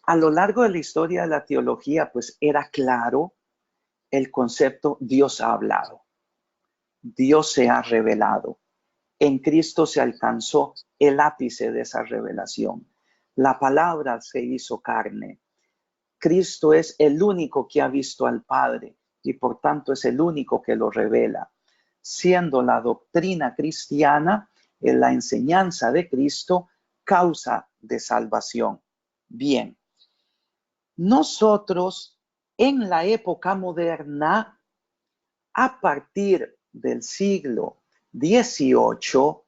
A lo largo de la historia de la teología, pues era claro el concepto Dios ha hablado, Dios se ha revelado. En Cristo se alcanzó el ápice de esa revelación. La palabra se hizo carne. Cristo es el único que ha visto al Padre y por tanto es el único que lo revela. Siendo la doctrina cristiana, en la enseñanza de Cristo, causa de salvación. Bien, nosotros en la época moderna, a partir del siglo XVIII,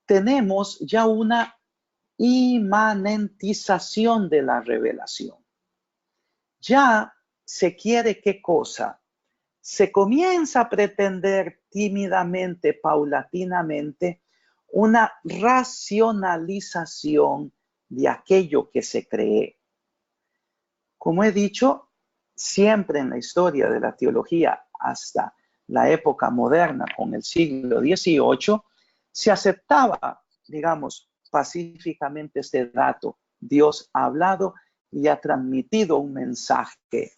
tenemos ya una inmanentización de la revelación. Ya se quiere ¿qué cosa? Se comienza a pretender tímidamente, paulatinamente, una racionalización de aquello que se cree. Como he dicho, siempre en la historia de la teología, hasta la época moderna, con el siglo XVIII, se aceptaba, digamos, pacíficamente este dato. Dios ha hablado y ha transmitido un mensaje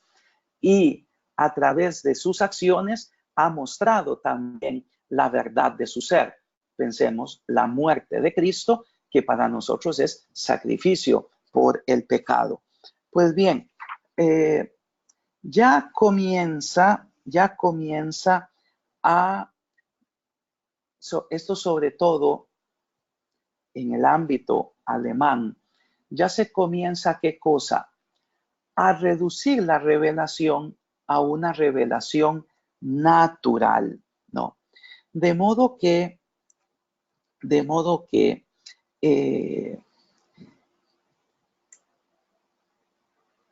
y a través de sus acciones ha mostrado también la verdad de su ser. Pensemos la muerte de Cristo, que para nosotros es sacrificio por el pecado. Pues bien, ya comienza a, esto sobre todo en el ámbito alemán, ya se comienza ¿qué cosa? A reducir la revelación a una revelación natural, ¿no? De modo que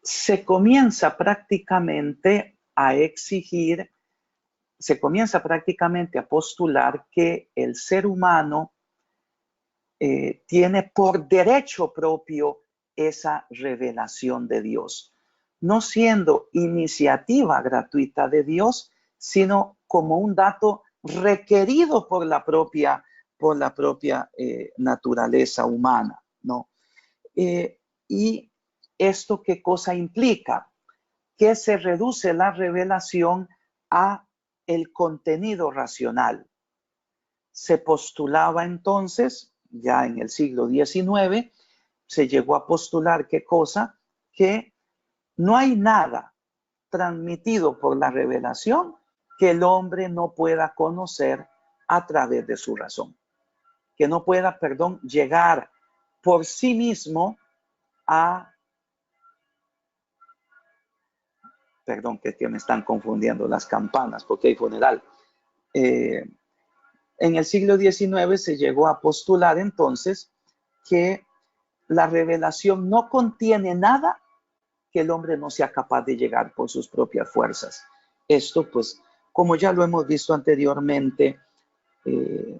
se comienza prácticamente a exigir, se comienza prácticamente a postular que el ser humano tiene por derecho propio esa revelación de Dios, no siendo iniciativa gratuita de Dios, sino como un dato requerido por la propia naturaleza humana, ¿no? Y esto ¿qué cosa implica? que se reduce la revelación a el contenido racional. Se postulaba entonces, ya en el siglo XIX, se llegó a postular ¿qué cosa? Que no hay nada transmitido por la revelación que el hombre no pueda conocer a través de su razón. Que no pueda, llegar por sí mismo a... que me están confundiendo las campanas porque hay funeral. En el siglo XIX se llegó a postular entonces que la revelación no contiene nada que el hombre no sea capaz de llegar por sus propias fuerzas. Esto, pues, como ya lo hemos visto anteriormente,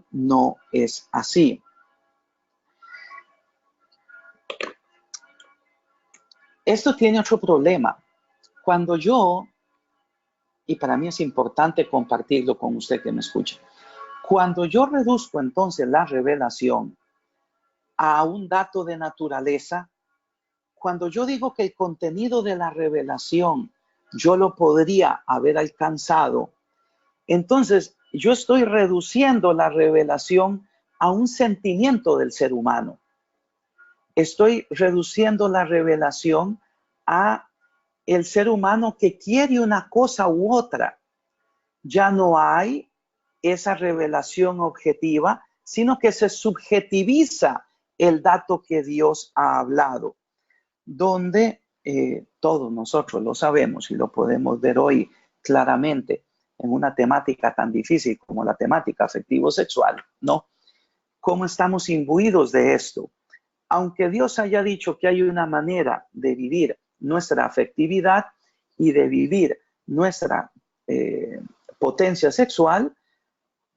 no es así. Esto tiene otro problema. Cuando yo, y para mí es importante compartirlo con usted que me escucha, cuando yo reduzco entonces la revelación a un dato de naturaleza, cuando yo digo que el contenido de la revelación yo lo podría haber alcanzado, entonces yo estoy reduciendo la revelación a un sentimiento del ser humano. Estoy reduciendo la revelación a el ser humano que quiere una cosa u otra. Ya no hay esa revelación objetiva, sino que se subjetiviza el dato que Dios ha hablado, donde todos nosotros lo sabemos y lo podemos ver hoy claramente en una temática tan difícil como la temática afectivo-sexual, ¿no? ¿Cómo estamos imbuidos de esto? Aunque Dios haya dicho que hay una manera de vivir nuestra afectividad y de vivir nuestra potencia sexual,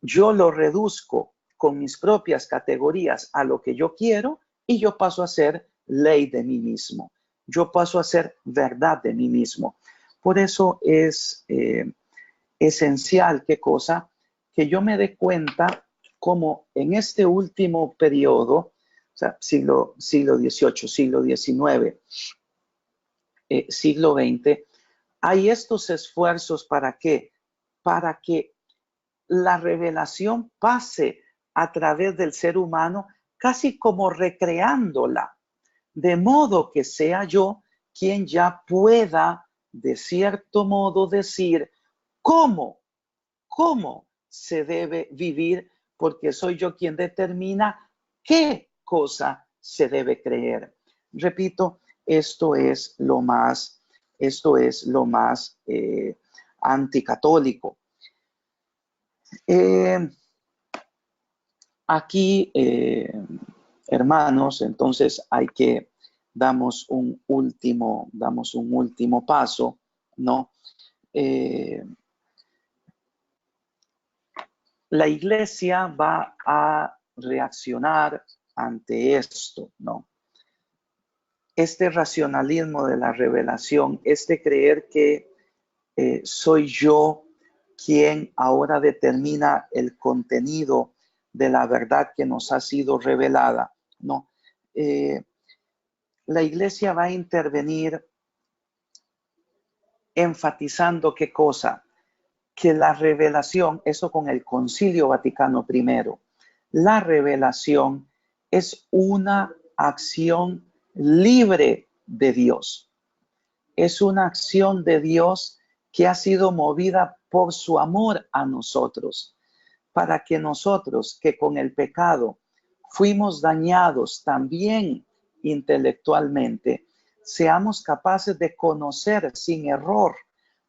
yo lo reduzco con mis propias categorías a lo que yo quiero y yo paso a ser ley de mí mismo. Yo paso a ser verdad de mí mismo. Por eso es esencial, ¿qué cosa? Que yo me dé cuenta como en este último periodo, o sea, siglo XVIII, siglo XIX, siglo XX, hay estos esfuerzos ¿para qué? Para que la revelación pase a través del ser humano casi como recreándola, de modo que sea yo quien ya pueda, de cierto modo, decir cómo se debe vivir, porque soy yo quien determina qué cosa se debe creer. Repito, esto es lo más anticatólico. Aquí, hermanos, entonces hay que damos un último paso, ¿no? La iglesia va a reaccionar ante esto, ¿no? Este racionalismo de la revelación, este creer que soy yo quien ahora determina el contenido de la verdad que nos ha sido revelada, ¿no? La iglesia va a intervenir enfatizando qué cosa, que la revelación, eso con el Concilio Vaticano I, la revelación es una acción libre de Dios. Es una acción de Dios que ha sido movida por su amor a nosotros, para que nosotros que con el pecado fuimos dañados también intelectualmente, seamos capaces de conocer sin error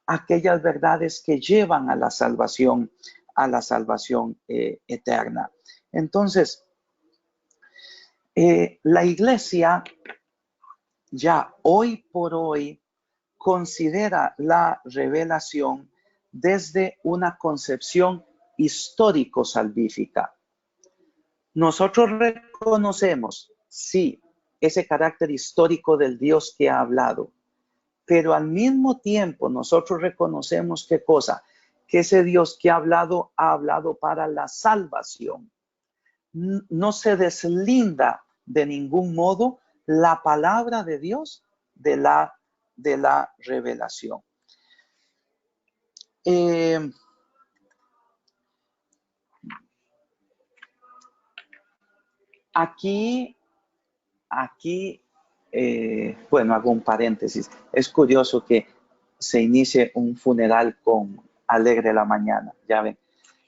aquellas verdades que llevan a la salvación eterna. Entonces, la iglesia ya hoy por hoy considera la revelación desde una concepción histórico-salvífica. Nosotros reconocemos, sí, ese carácter histórico del Dios que ha hablado, pero al mismo tiempo nosotros reconocemos ¿qué cosa? Que ese Dios que ha hablado para la salvación. No se deslinda de ningún modo la palabra de Dios de la de la revelación. Aquí, bueno, hago un paréntesis. Es curioso que se inicie un funeral con Alegre la Mañana, ya ven.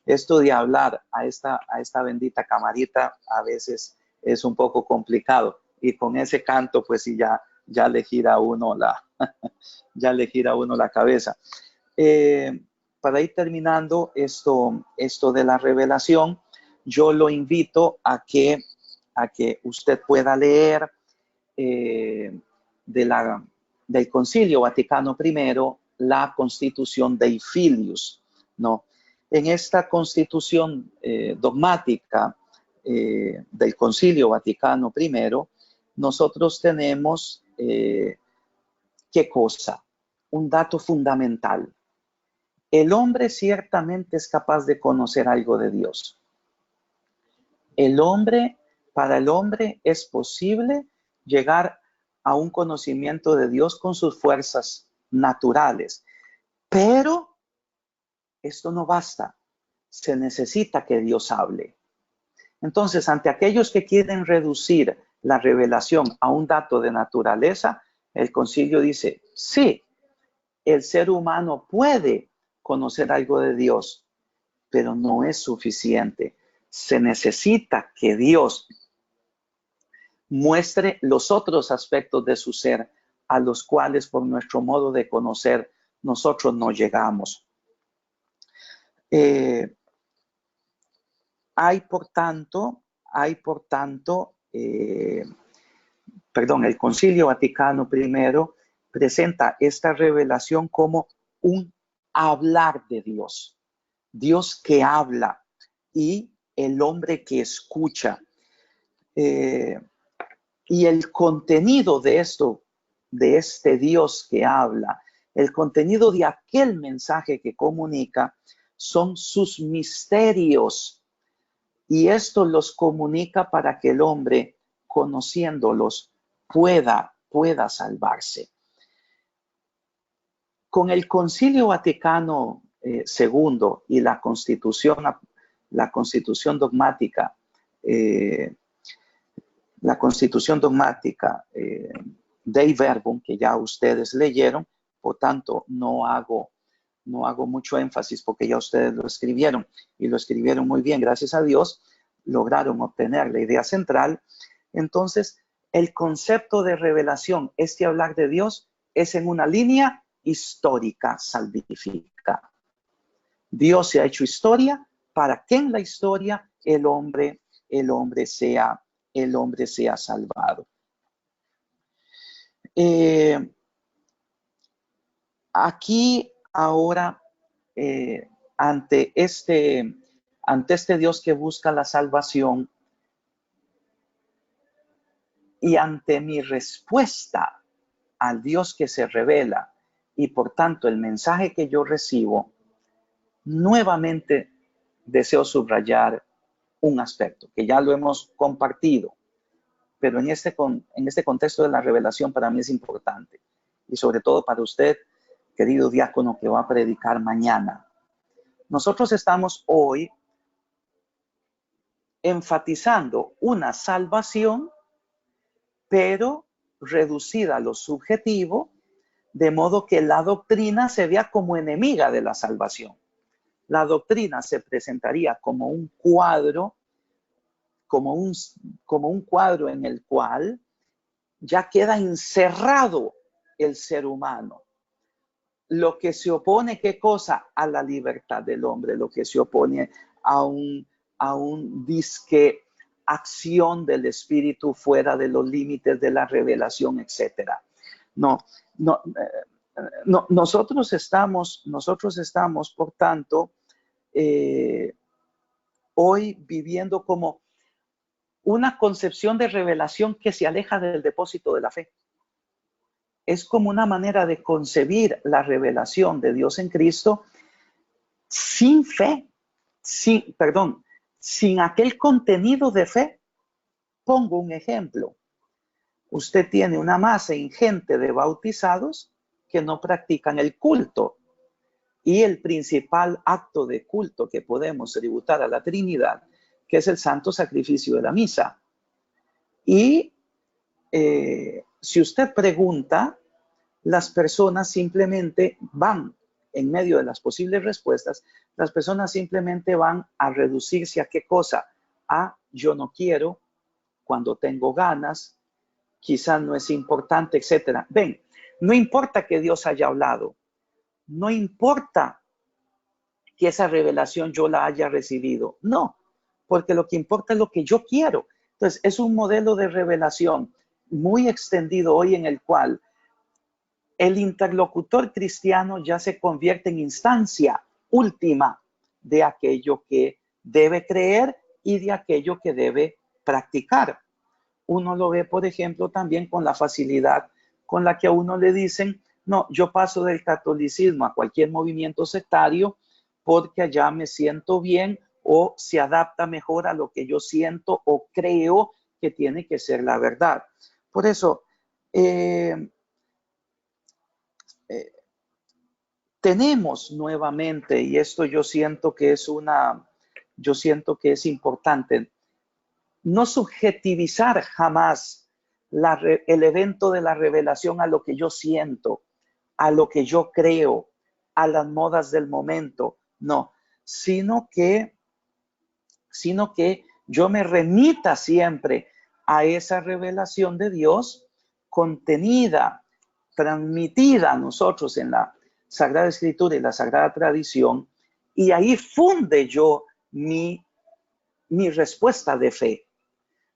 Esto de hablar a esta bendita camarita a veces es un poco complicado, y con ese canto pues sí ya le gira a uno la cabeza. Para ir terminando esto de la revelación, yo lo invito a que usted pueda leer del Concilio Vaticano I, la Constitución Dei Filius, ¿no? En esta constitución dogmática del Concilio Vaticano I, nosotros tenemos, ¿qué cosa? Un dato fundamental. El hombre ciertamente es capaz de conocer algo de Dios. Para el hombre es posible llegar a un conocimiento de Dios con sus fuerzas naturales. Pero esto no basta. Se necesita que Dios hable. Entonces, ante aquellos que quieren reducir la revelación a un dato de naturaleza, el concilio dice, sí, el ser humano puede conocer algo de Dios, pero no es suficiente. Se necesita que Dios muestre los otros aspectos de su ser, a los cuales por nuestro modo de conocer nosotros no llegamos. Hay por tanto, el Concilio Vaticano I presenta esta revelación como un hablar de Dios. Dios que habla y el hombre que escucha. Y el contenido de esto, de este Dios que habla, el contenido de aquel mensaje que comunica, son sus misterios. Y esto los comunica para que el hombre, conociéndolos, pueda salvarse. Con el Concilio Vaticano II y la Constitución dogmática, Dei Verbum, que ya ustedes leyeron, por tanto no hago mucho énfasis porque ya ustedes lo escribieron y lo escribieron muy bien, gracias a Dios, lograron obtener la idea central. Entonces, el concepto de revelación, hablar de Dios, es en una línea histórica salvífica. Dios se ha hecho historia para que en la historia el hombre sea salvado. Aquí ahora, ante este Dios que busca la salvación y ante mi respuesta al Dios que se revela y por tanto el mensaje que yo recibo, nuevamente deseo subrayar un aspecto que ya lo hemos compartido, pero en este contexto de la revelación para mí es importante, y sobre todo para usted, querido diácono, que va a predicar mañana. Nosotros estamos hoy enfatizando una salvación, pero reducida a lo subjetivo, de modo que la doctrina se vea como enemiga de la salvación. La doctrina se presentaría como un cuadro, como un cuadro en el cual ya queda encerrado el ser humano. Lo que se opone, ¿qué cosa? A la libertad del hombre, lo que se opone a un disque acción del espíritu fuera de los límites de la revelación, etc. Nosotros estamos, por tanto, hoy viviendo como una concepción de revelación que se aleja del depósito de la fe. Es como una manera de concebir la revelación de Dios en Cristo sin fe, sin aquel contenido de fe. Pongo un ejemplo. Usted tiene una masa ingente de bautizados que no practican el culto. Y el principal acto de culto que podemos tributar a la Trinidad, que es el santo sacrificio de la misa. Y si usted pregunta, las personas simplemente van, en medio de las posibles respuestas, las personas simplemente van a reducirse a qué cosa, a yo no quiero, cuando tengo ganas, quizás no es importante, etc. Ven, no importa que Dios haya hablado, no importa que esa revelación yo la haya recibido, no, porque lo que importa es lo que yo quiero. Entonces, es un modelo de revelación muy extendido hoy en el cual el interlocutor cristiano ya se convierte en instancia última de aquello que debe creer y de aquello que debe practicar. Uno lo ve, por ejemplo, también con la facilidad con la que a uno le dicen, no, yo paso del catolicismo a cualquier movimiento sectario porque allá me siento bien o se adapta mejor a lo que yo siento o creo que tiene que ser la verdad. Por eso, tenemos nuevamente, y esto yo siento que es importante, no subjetivizar jamás el evento de la revelación a lo que yo siento, a lo que yo creo, a las modas del momento, no, sino que yo me remita siempre a esa revelación de Dios contenida, transmitida a nosotros en la Sagrada Escritura y la Sagrada Tradición, y ahí funde yo mi respuesta de fe.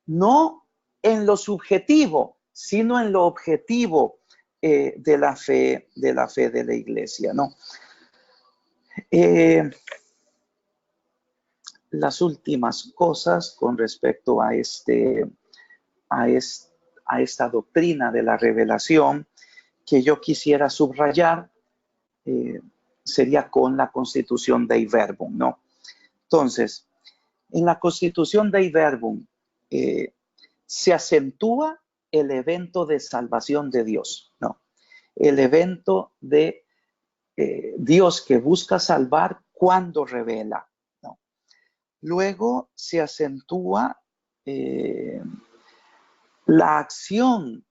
No en lo subjetivo, sino en lo objetivo de la fe de la Iglesia, ¿no? Las últimas cosas con respecto a esta doctrina de la revelación que yo quisiera subrayar sería con la Constitución Dei Verbum, ¿no? Entonces, en la Constitución Dei Verbum se acentúa el evento de salvación de Dios, ¿no? El evento de Dios que busca salvar cuando revela, ¿no? Luego se acentúa la acción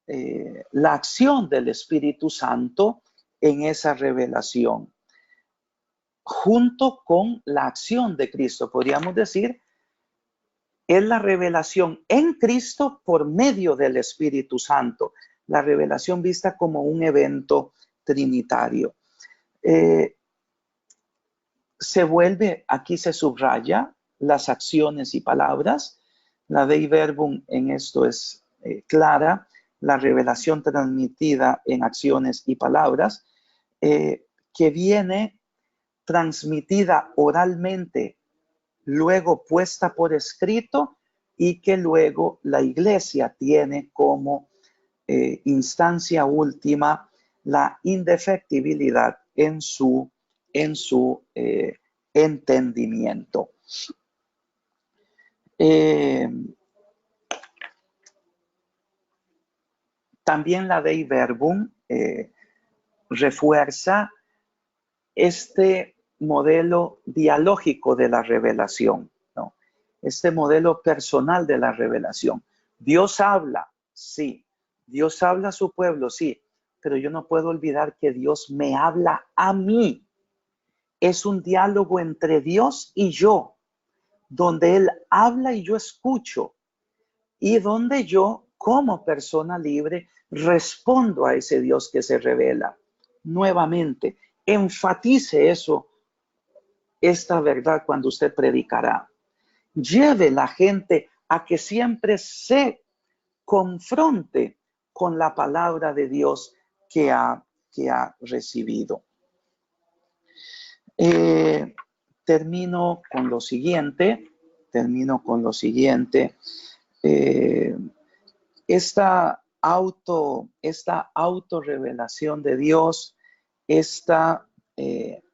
del Espíritu Santo en esa revelación, junto con la acción de Cristo. Podríamos decir, es la revelación en Cristo por medio del Espíritu Santo, la revelación vista como un evento trinitario. Aquí se subraya las acciones y palabras. La Dei Verbum en esto es clara, la revelación transmitida en acciones y palabras, que viene transmitida oralmente, luego puesta por escrito y que luego la Iglesia tiene como instancia última la indefectibilidad en su entendimiento. También la Dei Verbum refuerza este modelo dialógico de la revelación, ¿no? Este modelo personal de la revelación. Dios habla, sí. Dios habla a su pueblo, sí. Pero yo no puedo olvidar que Dios me habla a mí. Es un diálogo entre Dios y yo, donde Él habla y yo escucho, y donde yo, como persona libre, respondo a ese Dios que se revela. Nuevamente, enfatice esta verdad cuando usted predicará. Lleve la gente a que siempre se confronte con la palabra de Dios que ha recibido. Termino con lo siguiente. Esta autorrevelación de Dios, esta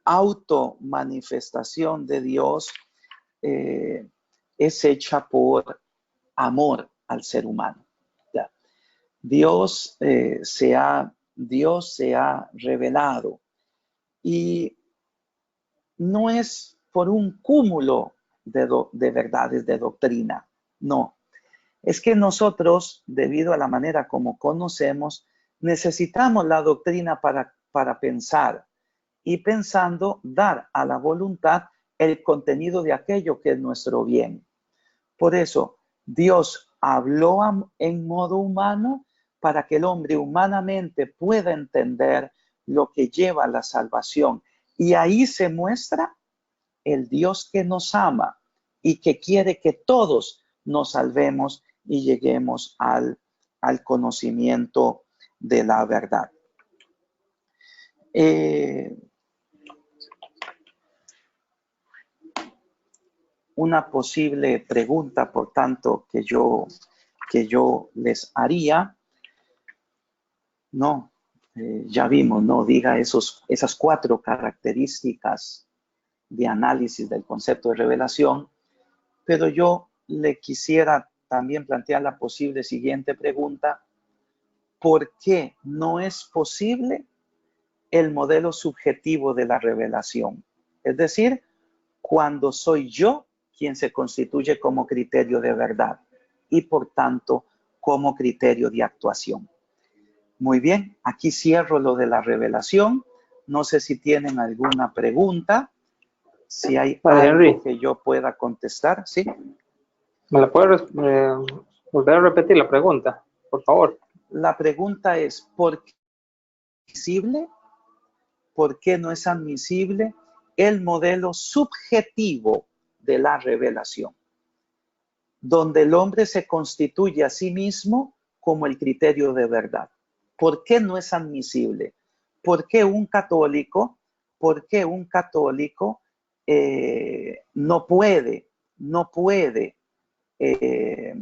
automanifestación de Dios es hecha por amor al ser humano. Dios se ha Dios se ha revelado. Y no es por un cúmulo de verdades de doctrina, no. Es que nosotros, debido a la manera como conocemos, necesitamos la doctrina para pensar y pensando dar a la voluntad el contenido de aquello que es nuestro bien. Por eso, Dios habló en modo humano para que el hombre humanamente pueda entender lo que lleva a la salvación. Y ahí se muestra el Dios que nos ama y que quiere que todos nos salvemos y lleguemos al conocimiento de la verdad. Una posible pregunta, por tanto, que yo les haría, no, ya vimos, no diga esas 4 características de análisis del concepto de revelación, pero yo le quisiera también plantear la posible siguiente pregunta: ¿por qué no es posible el modelo subjetivo de la revelación? Es decir, cuando soy yo quien se constituye como criterio de verdad y por tanto como criterio de actuación. Muy bien, aquí cierro lo de la revelación. No sé si tienen alguna pregunta, si hay Padre algo Henry, que yo pueda contestar, ¿sí? ¿me la puede volver a repetir la pregunta, por favor? La pregunta es, ¿por qué es admisible? ¿Por qué no es admisible el modelo subjetivo de la revelación, donde el hombre se constituye a sí mismo como el criterio de verdad? ¿Por qué no es admisible? ¿Por qué un católico, no puede, eh,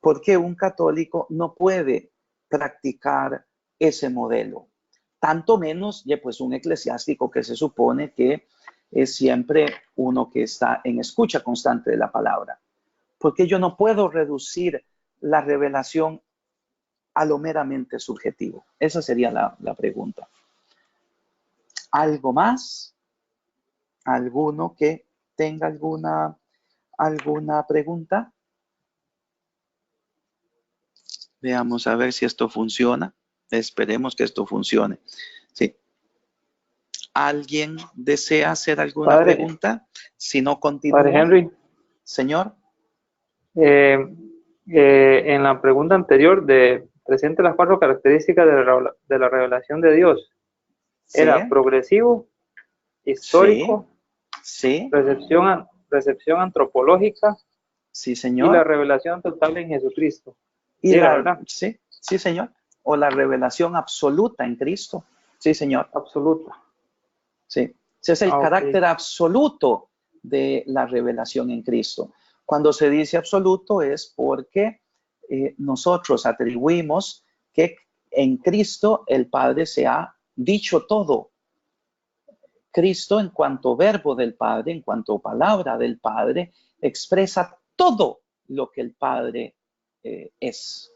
por qué un católico no puede practicar ese modelo? Tanto menos, pues, un eclesiástico que se supone que es siempre uno que está en escucha constante de la palabra. Porque yo no puedo reducir la revelación a lo meramente subjetivo. Esa sería la pregunta. ¿Algo más? ¿Alguno que tenga alguna pregunta? Veamos a ver si esto funciona. Esperemos que esto funcione. Sí. ¿Alguien desea hacer alguna Padre, pregunta? Si no, Padre continúo. Henry, Señor. eh, en la pregunta anterior presente las 4 características de la revelación de Dios. Sí, Era progresivo, sí, histórico, sí, recepción antropológica sí, y la señor. revelación total en Jesucristo. Y Sí, era verdad, sí, sí, señor. O la revelación absoluta en Cristo. Sí, señor. absoluta. Sí. Ese es el Ok. carácter absoluto de la revelación en Cristo. Cuando se dice absoluto es porque nosotros atribuimos que en Cristo el Padre se ha dicho todo. Cristo, en cuanto verbo del Padre, en cuanto palabra del Padre, expresa todo lo que el Padre es.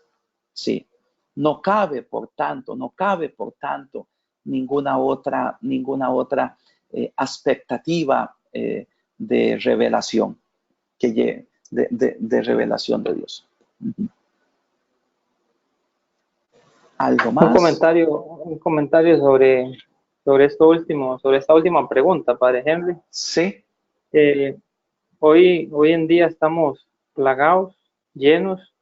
Sí. No cabe, por tanto, ninguna otra expectativa de revelación de revelación de Dios. ¿Algo más? Un comentario sobre sobre esta última pregunta, Padre Henry. Sí, Eh, hoy en día estamos plagados, llenos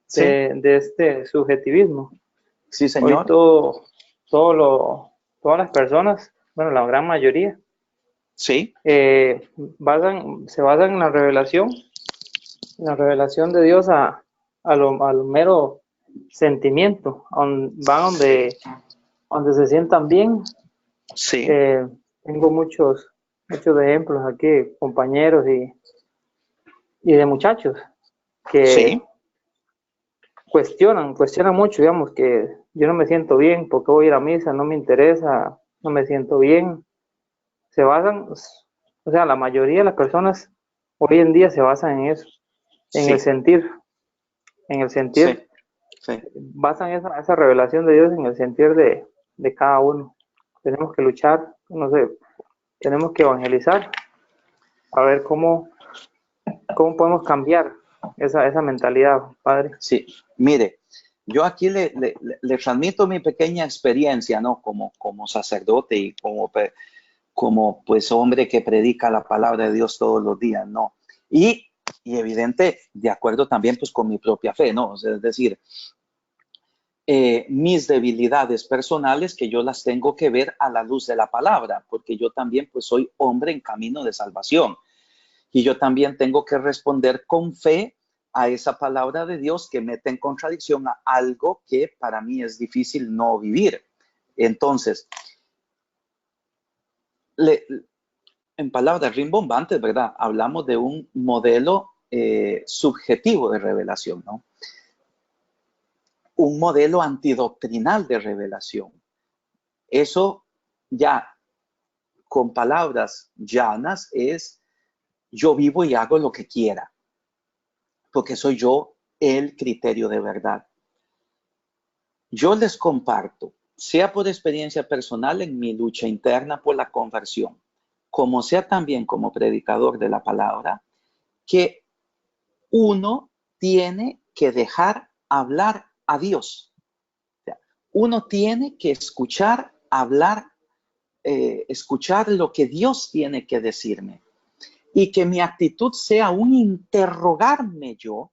sí, de este subjetivismo. sí, Hoy señor. todas las personas, bueno, la gran mayoría, Sí, se basan en la revelación de Dios al mero sentimiento, van donde se sientan bien. sí, Eh, Tengo muchos ejemplos aquí, compañeros y de muchachos que sí, cuestionan mucho, digamos, que yo no me siento bien, porque voy a ir a misa, no me interesa, no me siento bien. Se basan, o sea, la mayoría de las personas hoy en día se basan en eso, en el sí, sentir, en el sí, sentir. Sí. basan esa revelación de Dios en el sentir de cada uno. Tenemos que luchar, no sé, tenemos que evangelizar, a ver cómo podemos cambiar esa mentalidad, Padre. Sí, mire, yo aquí le transmito mi pequeña experiencia, ¿no? Como sacerdote y como pues hombre que predica la palabra de Dios todos los días, ¿no? Y evidente, de acuerdo también pues con mi propia fe, ¿no? O sea, es decir, mis debilidades personales que yo las tengo que ver a la luz de la palabra, porque yo también pues soy hombre en camino de salvación. Y yo también tengo que responder con fe a esa palabra de Dios que mete en contradicción a algo que para mí es difícil no vivir. Entonces, en palabras rimbombantes, ¿verdad? Hablamos de un modelo subjetivo de revelación, ¿no? Un modelo antidoctrinal de revelación. Eso ya con palabras llanas es yo vivo y hago lo que quiera, porque soy yo el criterio de verdad. Yo les comparto, sea por experiencia personal en mi lucha interna por la conversión, como sea también como predicador de la palabra, que uno tiene que dejar hablar a Dios. O sea, uno tiene que escuchar, hablar, escuchar lo que Dios tiene que decirme. Y que mi actitud sea un interrogarme yo,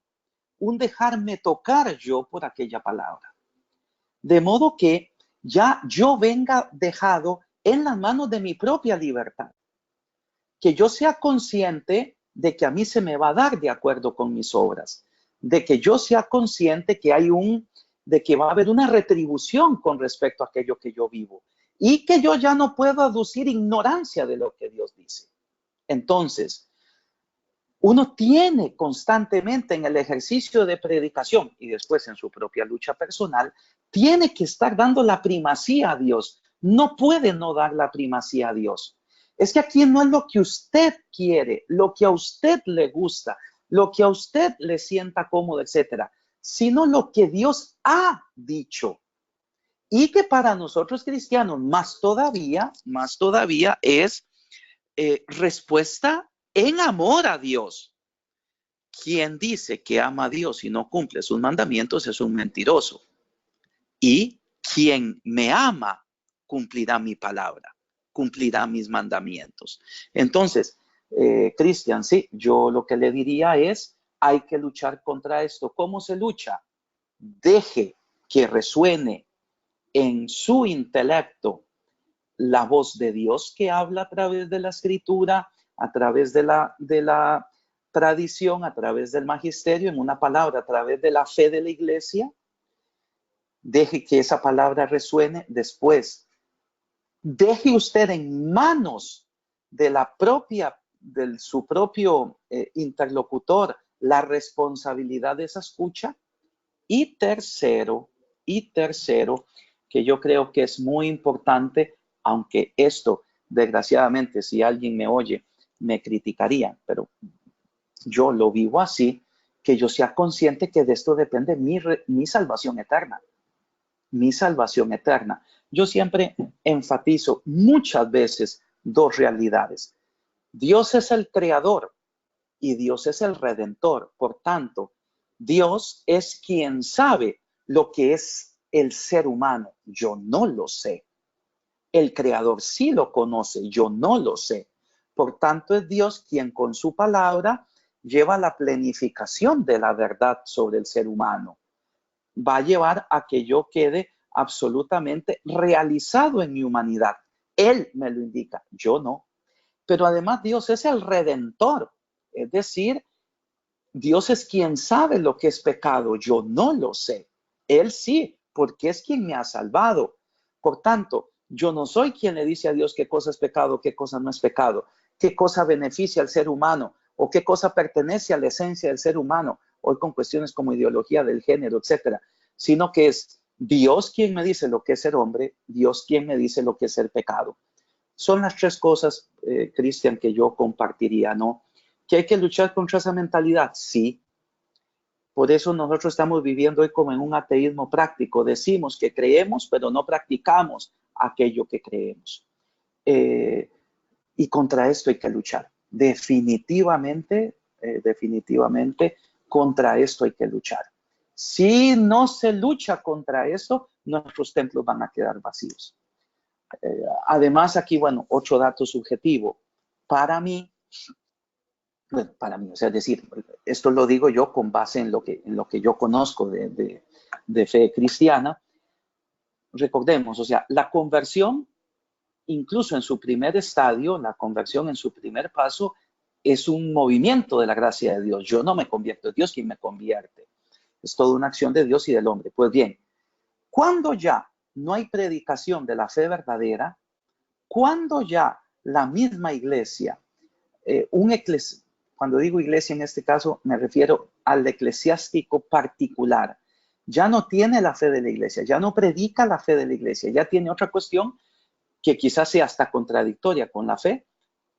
un dejarme tocar yo por aquella palabra. De modo que ya yo venga dejado en las manos de mi propia libertad. Que yo sea consciente de que a mí se me va a dar de acuerdo con mis obras. De que yo sea consciente que de que va a haber una retribución con respecto a aquello que yo vivo. Y que yo ya no puedo aducir ignorancia de lo que Dios dice. Entonces, uno tiene constantemente en el ejercicio de predicación y después en su propia lucha personal, tiene que estar dando la primacía a Dios. No puede no dar la primacía a Dios. Es que aquí no es lo que usted quiere, lo que a usted le gusta, lo que a usted le sienta cómodo, etcétera, sino lo que Dios ha dicho. Y que para nosotros cristianos, más todavía es respuesta en amor a Dios. Quien dice que ama a Dios y no cumple sus mandamientos es un mentiroso. Y quien me ama cumplirá mi palabra, cumplirá mis mandamientos. Entonces, Cristian, sí, yo lo que le diría es, hay que luchar contra esto. ¿Cómo se lucha? Deje que resuene en su intelecto la voz de Dios que habla a través de la escritura, a través de la tradición, a través del magisterio, en una palabra, a través de la fe de la iglesia. Deje que esa palabra resuene. Después, deje usted en manos de su propio interlocutor la responsabilidad de esa escucha. Y tercero, que yo creo que es muy importante, aunque esto, desgraciadamente, si alguien me oye, me criticaría, pero yo lo vivo así, que yo sea consciente que de esto depende mi salvación eterna, mi salvación eterna. Yo siempre enfatizo muchas veces dos realidades. Dios es el creador y Dios es el redentor. Por tanto, Dios es quien sabe lo que es el ser humano. Yo no lo sé. El creador sí lo conoce, yo no lo sé. Por tanto, es Dios quien con su palabra lleva la plenificación de la verdad sobre el ser humano. Va a llevar a que yo quede absolutamente realizado en mi humanidad. Él me lo indica, yo no. Pero además Dios es el redentor, es decir, Dios es quien sabe lo que es pecado, yo no lo sé. Él sí, porque es quien me ha salvado. Por tanto, yo no soy quien le dice a Dios qué cosa es pecado, qué cosa no es pecado, qué cosa beneficia al ser humano o qué cosa pertenece a la esencia del ser humano, hoy con cuestiones como ideología del género, etcétera, sino que es Dios quien me dice lo que es ser hombre, Dios quien me dice lo que es ser pecado. Son las tres cosas, Cristian, que yo compartiría, ¿no? Que hay que luchar contra esa mentalidad, sí, Por eso nosotros estamos viviendo hoy como en un ateísmo práctico. Decimos que creemos, pero no practicamos aquello que creemos. Y contra esto hay que luchar. Definitivamente, contra esto hay que luchar. Si no se lucha contra esto, nuestros templos van a quedar vacíos. Además, aquí, bueno, otro dato subjetivo. Para mí, o sea, es decir, esto lo digo yo con base en lo que yo conozco de fe cristiana. Recordemos, o sea, la conversión, incluso en su primer estadio, la conversión en su primer paso, es un movimiento de la gracia de Dios. Yo no me convierto, es Dios quien me convierte. Es toda una acción de Dios y del hombre. Pues bien, cuando ya no hay predicación de la fe verdadera, cuando ya la misma iglesia, cuando digo iglesia en este caso me refiero al eclesiástico particular, ya no tiene la fe de la iglesia, ya no predica la fe de la iglesia, ya tiene otra cuestión que quizás sea hasta contradictoria con la fe,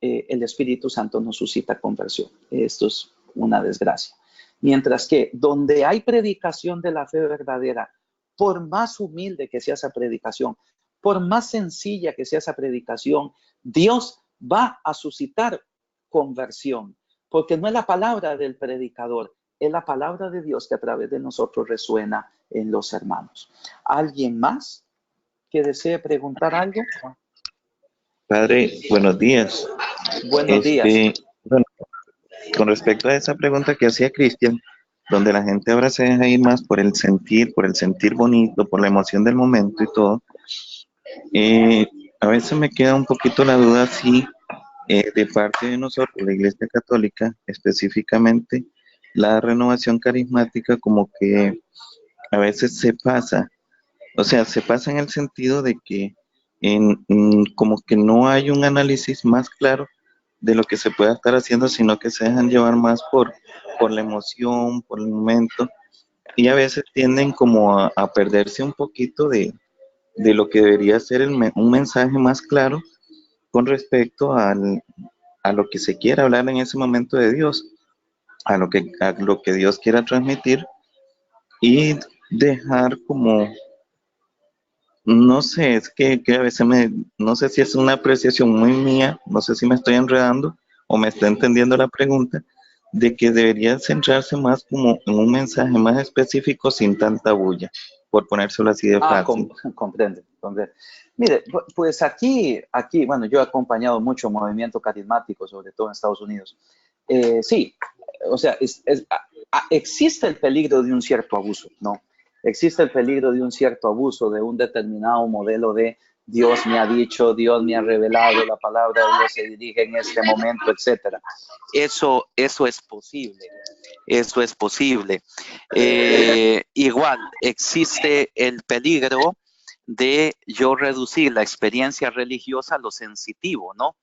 el Espíritu Santo no suscita conversión. Esto es una desgracia. Mientras que donde hay predicación de la fe verdadera, por más humilde que sea esa predicación, por más sencilla que sea esa predicación, Dios va a suscitar conversión, porque no es la palabra del predicador, es la palabra de Dios que a través de nosotros resuena en los hermanos. ¿Alguien más que desee preguntar algo? Padre, buenos días. Buenos días. Bueno, con respecto a esa pregunta que hacía Cristian, donde la gente ahora se deja ir más por el sentir bonito, por la emoción del momento y todo, a veces me queda un poquito la duda si de parte de nosotros, la Iglesia Católica, específicamente la renovación carismática, como que a veces se pasa. O sea, se pasa en el sentido de que como que no hay un análisis más claro de lo que se pueda estar haciendo, sino que se dejan llevar más por la emoción, por el momento, y a veces tienden como a perderse un poquito de lo que debería ser un mensaje más claro con respecto a lo que se quiera hablar en ese momento de Dios, a lo que Dios quiera transmitir, y dejar como, no sé, es que a veces no sé si es una apreciación muy mía, no sé si me estoy enredando o me está entendiendo la pregunta, de que debería centrarse más como en un mensaje más específico sin tanta bulla, por ponérselo así de fácil. Comprende. Mire, pues aquí, bueno, yo he acompañado mucho movimiento carismático, sobre todo en Estados Unidos. Sí, o sea, existe el peligro de un cierto abuso, ¿no? Existe el peligro de un cierto abuso de un determinado modelo de Dios me ha dicho, Dios me ha revelado, la palabra de Dios se dirige en este momento, etcétera. Eso es posible. Eso es posible. Igual, existe el peligro de yo reducir la experiencia religiosa a lo sensitivo, ¿no?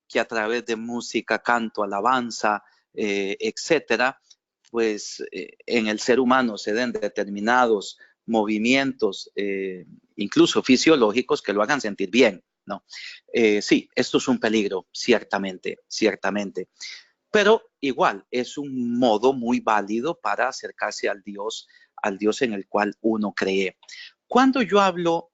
Que a través de música, canto, alabanza, etcétera, pues en el ser humano se den determinados movimientos, incluso fisiológicos, que lo hagan sentir bien, ¿no? Sí, esto es un peligro, ciertamente. Pero igual es un modo muy válido para acercarse al Dios en el cual uno cree. Cuando yo hablo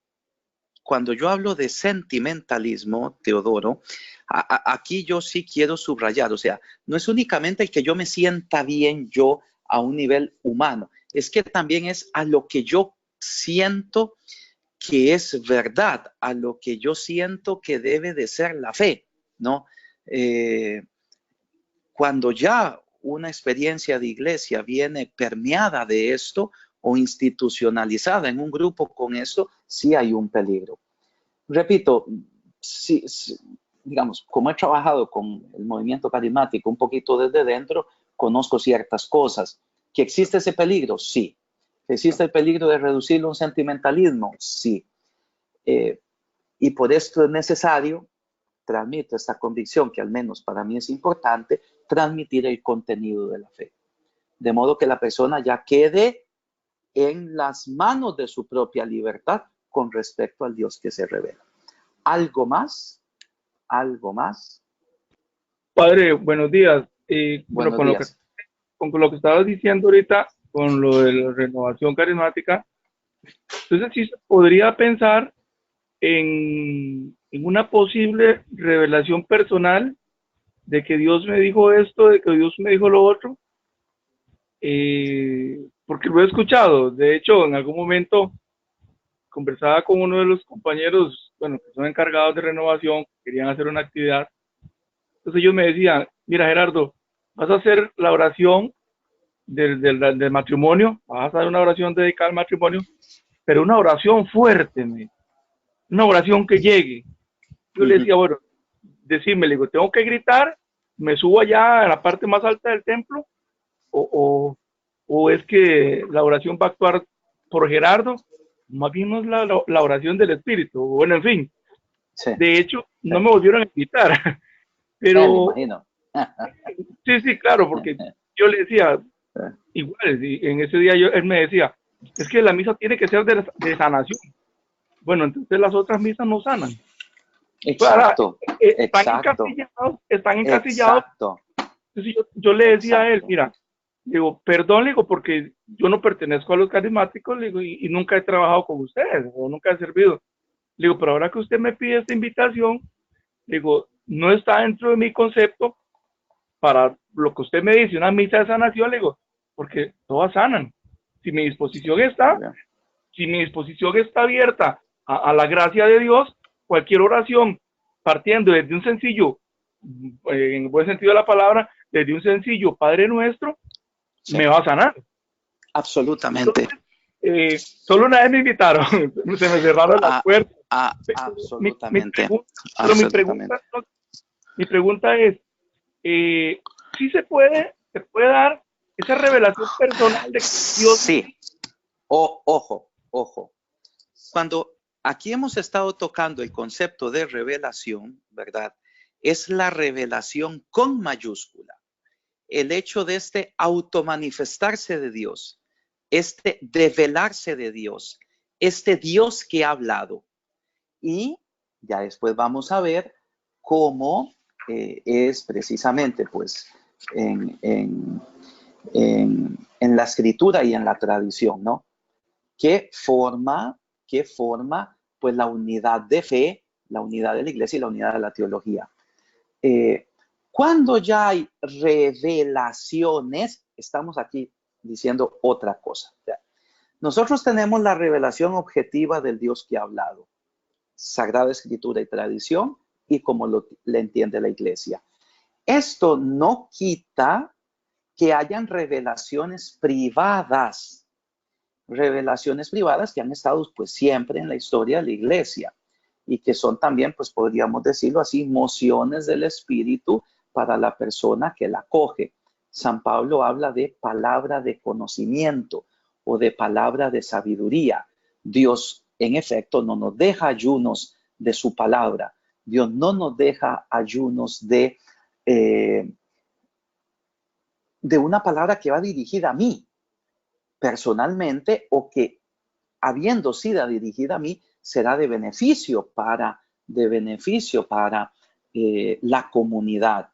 de sentimentalismo, Teodoro, aquí yo sí quiero subrayar, o sea, no es únicamente el que yo me sienta bien yo a un nivel humano, es que también es a lo que yo siento que es verdad, a lo que yo siento que debe de ser la fe, ¿no? Cuando ya una experiencia de iglesia viene permeada de esto o institucionalizada en un grupo con esto, sí hay un peligro. Repito, digamos, como he trabajado con el movimiento carismático un poquito desde dentro, conozco ciertas cosas. ¿Que existe ese peligro? Sí. ¿Que existe el peligro de reducirlo a un sentimentalismo? Sí. Y por esto es necesario, transmito esta convicción que al menos para mí es importante, transmitir el contenido de la fe. De modo que la persona ya quede en las manos de su propia libertad con respecto al Dios que se revela. ¿Algo más? ¿Algo más? Padre, buenos días. Buenos días. Con lo que estabas diciendo ahorita, con lo de la renovación carismática. Entonces sí se podría pensar en una posible revelación personal de que Dios me dijo esto, de que Dios me dijo lo otro, porque lo he escuchado. De hecho, en algún momento conversaba con uno de los compañeros, bueno, que son encargados de renovación, querían hacer una actividad. Entonces ellos me decían, mira Gerardo, vas a hacer la oración del matrimonio, vas a hacer una oración dedicada al matrimonio, pero una oración fuerte, una oración que llegue. Yo le decía, bueno, decirme, le digo, tengo que gritar, me subo allá a la parte más alta del templo, o es que la oración va a actuar por Gerardo, más bien no es la oración del Espíritu. Bueno, en fin, Sí, de hecho, no me volvieron a invitar, me pero imagino. sí, claro, porque yo le decía, igual, y en ese día él me decía, es que la misa tiene que ser de sanación. Bueno, entonces las otras misas no sanan. Exacto, Están exacto, encasillados. exacto. Entonces yo le decía a él, Exacto. mira, digo, perdón, le digo, porque yo no pertenezco a los carismáticos, le digo, y nunca he trabajado con ustedes, o nunca he servido. Le digo, pero ahora que usted me pide esta invitación, le digo, no está dentro de mi concepto para lo que usted me dice, una misa de sanación, le digo, porque todas sanan. Si mi disposición está, si mi disposición está abierta a la gracia de Dios, cualquier oración partiendo desde un sencillo, en el buen sentido de la palabra, desde un sencillo Padre Nuestro, Sí, me va a sanar. absolutamente. Entonces, solo una vez me invitaron, se me cerraron las puertas. Absolutamente. Pero Absolutamente. mi pregunta es, ¿sí se puede dar esa revelación personal de Dios? Sí. Ojo. Cuando aquí hemos estado tocando el concepto de revelación, ¿verdad? Es la revelación con mayúscula. El hecho de este automanifestarse de Dios, este develarse de Dios, este Dios que ha hablado. Y ya después vamos a ver cómo es precisamente pues en la escritura y en la tradición, ¿no? Que forma pues la unidad de fe, la unidad de la iglesia y la unidad de la teología. Cuando ya hay revelaciones, estamos aquí diciendo otra cosa. Nosotros tenemos la revelación objetiva del Dios que ha hablado, Sagrada Escritura y tradición, y como le entiende la iglesia. Esto no quita que hayan revelaciones privadas que han estado pues siempre en la historia de la iglesia y que son también, pues podríamos decirlo así, mociones del Espíritu para la persona que la acoge. San Pablo habla de palabra de conocimiento o de palabra de sabiduría. Dios, en efecto, no nos deja ayunos de su palabra. Dios no nos deja ayunos de una palabra que va dirigida a mí personalmente o que, habiendo sido dirigida a mí, será de beneficio para la comunidad,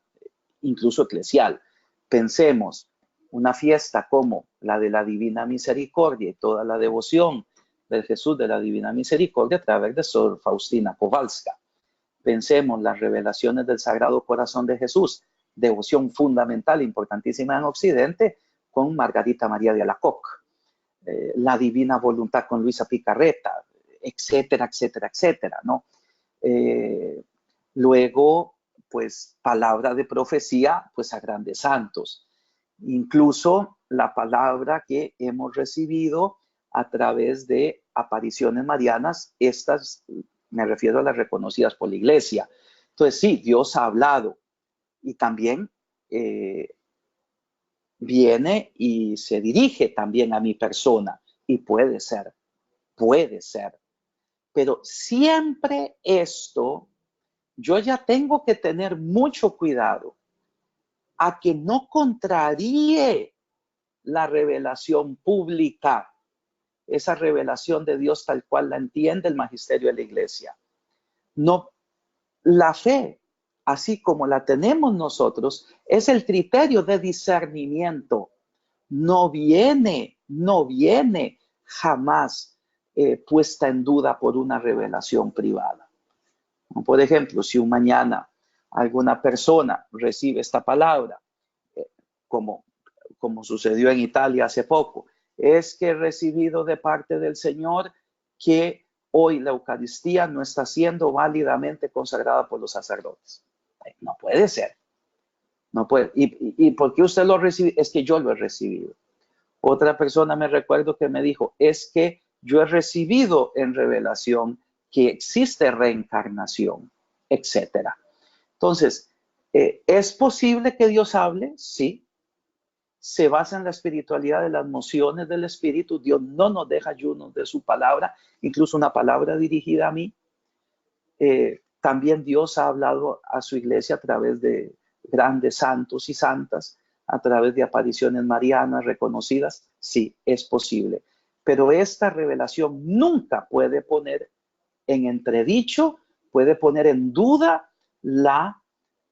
incluso eclesial. Pensemos, una fiesta como la de la Divina Misericordia y toda la devoción del Jesús de la Divina Misericordia a través de Sor Faustina Kowalska. Pensemos las revelaciones del Sagrado Corazón de Jesús, devoción fundamental, importantísima en Occidente, con Margarita María de Alacoque. La Divina Voluntad con Luisa Picarreta, etcétera, ¿no? Luego, pues, palabra de profecía, pues, a grandes santos. Incluso la palabra que hemos recibido a través de apariciones marianas, estas me refiero a las reconocidas por la iglesia. Entonces, sí, Dios ha hablado y también viene y se dirige también a mi persona y puede ser, pero siempre esto, yo ya tengo que tener mucho cuidado a que no contraríe la revelación pública, esa revelación de Dios tal cual la entiende el magisterio de la iglesia. No, la fe, así como la tenemos nosotros, es el criterio de discernimiento. no viene jamás puesta en duda por una revelación privada. Por ejemplo, si un mañana alguna persona recibe esta palabra, como sucedió en Italia hace poco, es que he recibido de parte del Señor que hoy la Eucaristía no está siendo válidamente consagrada por los sacerdotes. No puede ser. No puede. ¿Y por qué usted lo recibe? Es que yo lo he recibido. Otra persona me recuerdo que me dijo, es que yo he recibido en revelación que existe reencarnación, etcétera. Entonces, ¿es posible que Dios hable? Sí. Se basa en la espiritualidad de las mociones del Espíritu. Dios no nos deja ayunos de su palabra, incluso una palabra dirigida a mí. También Dios ha hablado a su iglesia a través de grandes santos y santas, a través de apariciones marianas reconocidas. Sí, es posible. Pero esta revelación nunca puede poner en entredicho, puede poner en duda la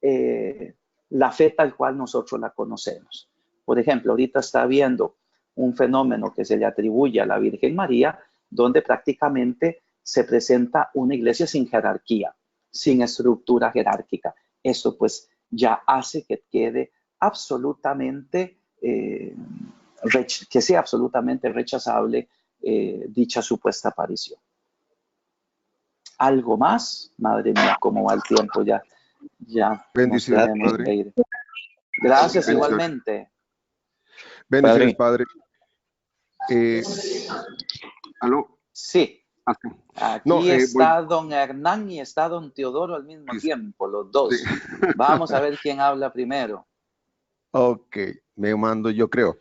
fe tal cual nosotros la conocemos. Por ejemplo, ahorita está habiendo un fenómeno que se le atribuye a la Virgen María, donde prácticamente se presenta una iglesia sin jerarquía, sin estructura jerárquica. Eso pues ya hace que quede absolutamente, que sea absolutamente rechazable dicha supuesta aparición. ¿Algo más? Madre mía, cómo va el tiempo ya. Bendiciones, Padre. Gracias, igualmente. Bendiciones, Padre. ¿Aló? Sí. Aquí está don Hernán y está don Teodoro al mismo tiempo, los dos. Sí. Vamos a ver quién habla primero. Ok, me mando yo creo.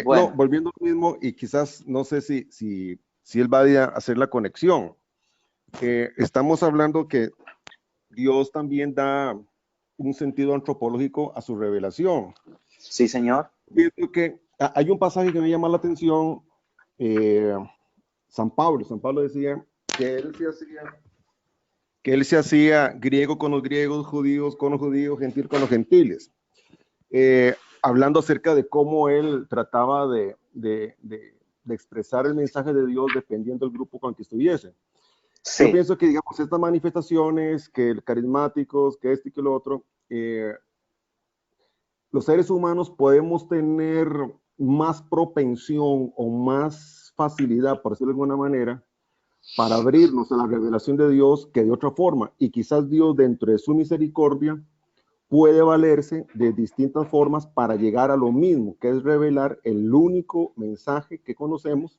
Bueno. No, volviendo a lo mismo, y quizás no sé si él va a hacer la conexión. Estamos hablando que Dios también da un sentido antropológico a su revelación. Sí, señor. Pienso que hay un pasaje que me llama la atención. San Pablo decía que él se hacía griego con los griegos, judíos con los judíos, gentil con los gentiles. Hablando acerca de cómo él trataba de expresar el mensaje de Dios dependiendo del grupo con el que estuviese. Sí. Yo pienso que, digamos, estas manifestaciones, que carismáticos, que esto y que lo otro, los seres humanos podemos tener más propensión o más facilidad, por decirlo de alguna manera, para abrirnos a la revelación de Dios que de otra forma. Y quizás Dios, dentro de su misericordia, puede valerse de distintas formas para llegar a lo mismo, que es revelar el único mensaje que conocemos,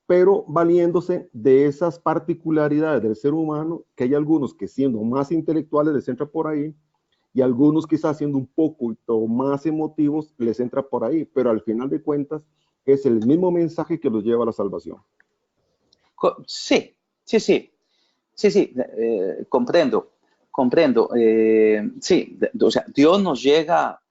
pero valiéndose de esas particularidades del ser humano, que hay algunos que siendo más intelectuales les entra por ahí, y algunos quizás siendo un poco más emotivos les entra por ahí, pero al final de cuentas es el mismo mensaje que los lleva a la salvación. Sí, comprendo. Sí, o sea, Dios nos llega,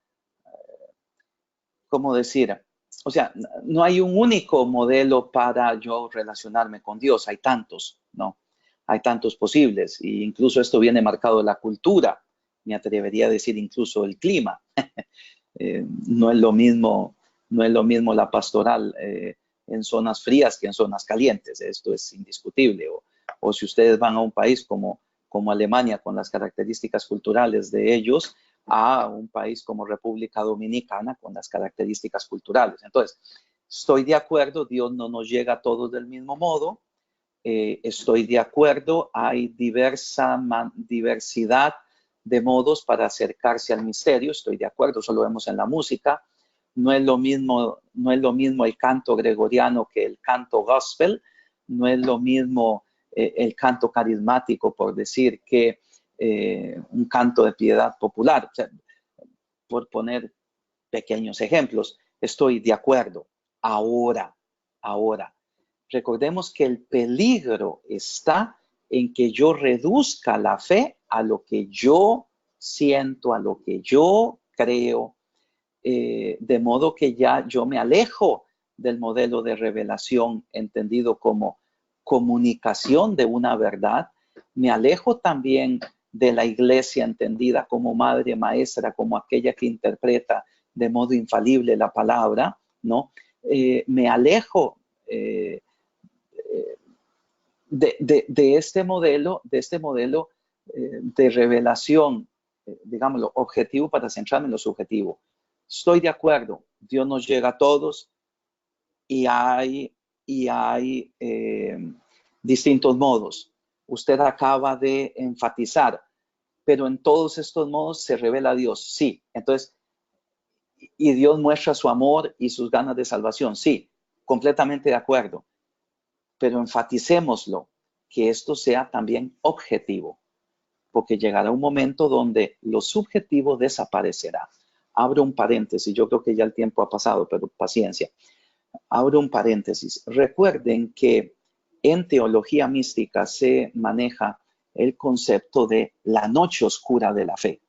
¿cómo decir? O sea, no hay un único modelo para yo relacionarme con Dios, hay tantos, ¿no? Hay tantos posibles, e incluso esto viene marcado de la cultura, me atrevería a decir incluso el clima. No es lo mismo la pastoral en zonas frías que en zonas calientes, esto es indiscutible. O si ustedes van a un país como Alemania, con las características culturales de ellos, a un país como República Dominicana, con las características culturales. Entonces, estoy de acuerdo, Dios no nos llega a todos del mismo modo. Estoy de acuerdo, hay diversidad de modos para acercarse al misterio, estoy de acuerdo, eso lo vemos en la música. No es lo mismo el canto gregoriano que el canto gospel, no es lo mismo el canto carismático, por decir, que un canto de piedad popular. O sea, por poner pequeños ejemplos, estoy de acuerdo. Ahora, recordemos que el peligro está en que yo reduzca la fe a lo que yo siento, a lo que yo creo, de modo que ya yo me alejo del modelo de revelación entendido como comunicación de una verdad, me alejo también de la iglesia entendida como madre maestra, como aquella que interpreta de modo infalible la palabra, ¿no? Me alejo de este modelo de revelación, digámoslo, objetivo para centrarme en lo subjetivo. Estoy de acuerdo, Dios nos llega a todos y hay distintos modos. Usted acaba de enfatizar, pero en todos estos modos se revela a Dios, sí. Entonces, y Dios muestra su amor y sus ganas de salvación, sí, completamente de acuerdo. Pero enfaticémoslo, que esto sea también objetivo, porque llegará un momento donde lo subjetivo desaparecerá. Abro un paréntesis, yo creo que ya el tiempo ha pasado, pero paciencia. Abro un paréntesis. Recuerden que en teología mística se maneja el concepto de la noche oscura de la fe.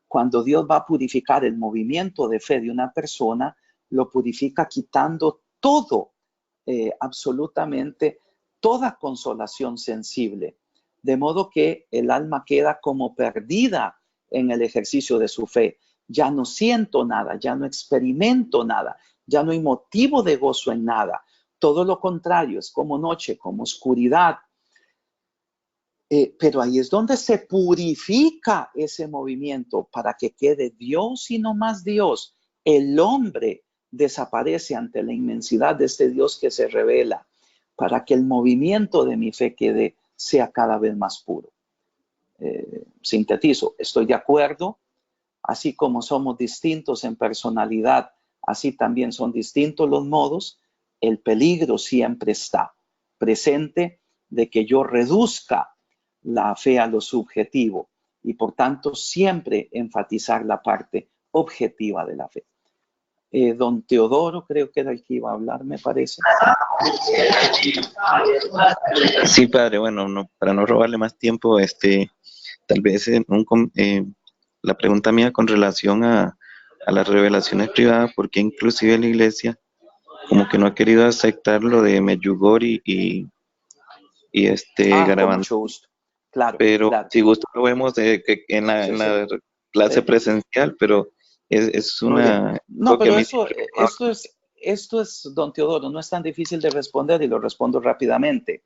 Cuando Dios va a purificar el movimiento de fe de una persona, lo purifica quitando todo, absolutamente toda consolación sensible, de modo que el alma queda como perdida en el ejercicio de su fe. Ya no siento nada, ya no experimento nada, ya no hay motivo de gozo en nada. Todo lo contrario, es como noche, como oscuridad. Pero ahí es donde se purifica ese movimiento para que quede Dios y no más Dios. El hombre desaparece ante la inmensidad de este Dios que se revela para que el movimiento de mi fe sea cada vez más puro. Sintetizo, estoy de acuerdo, así como somos distintos en personalidad, así también son distintos los modos. El peligro siempre está presente de que yo reduzca la fe a lo subjetivo y por tanto siempre enfatizar la parte objetiva de la fe. Don Teodoro creo que era el que iba a hablar, me parece. Sí, padre, bueno, para no robarle más tiempo, tal vez la pregunta mía con relación a las revelaciones privadas, porque inclusive la iglesia como que no ha querido aceptar lo de Medjugorje y Con Garabandal. mucho gusto. Claro, pero claro. si gusto lo vemos en la clase presencial, pero es una... No, pero que esto es, don Teodoro, no es tan difícil de responder y lo respondo rápidamente.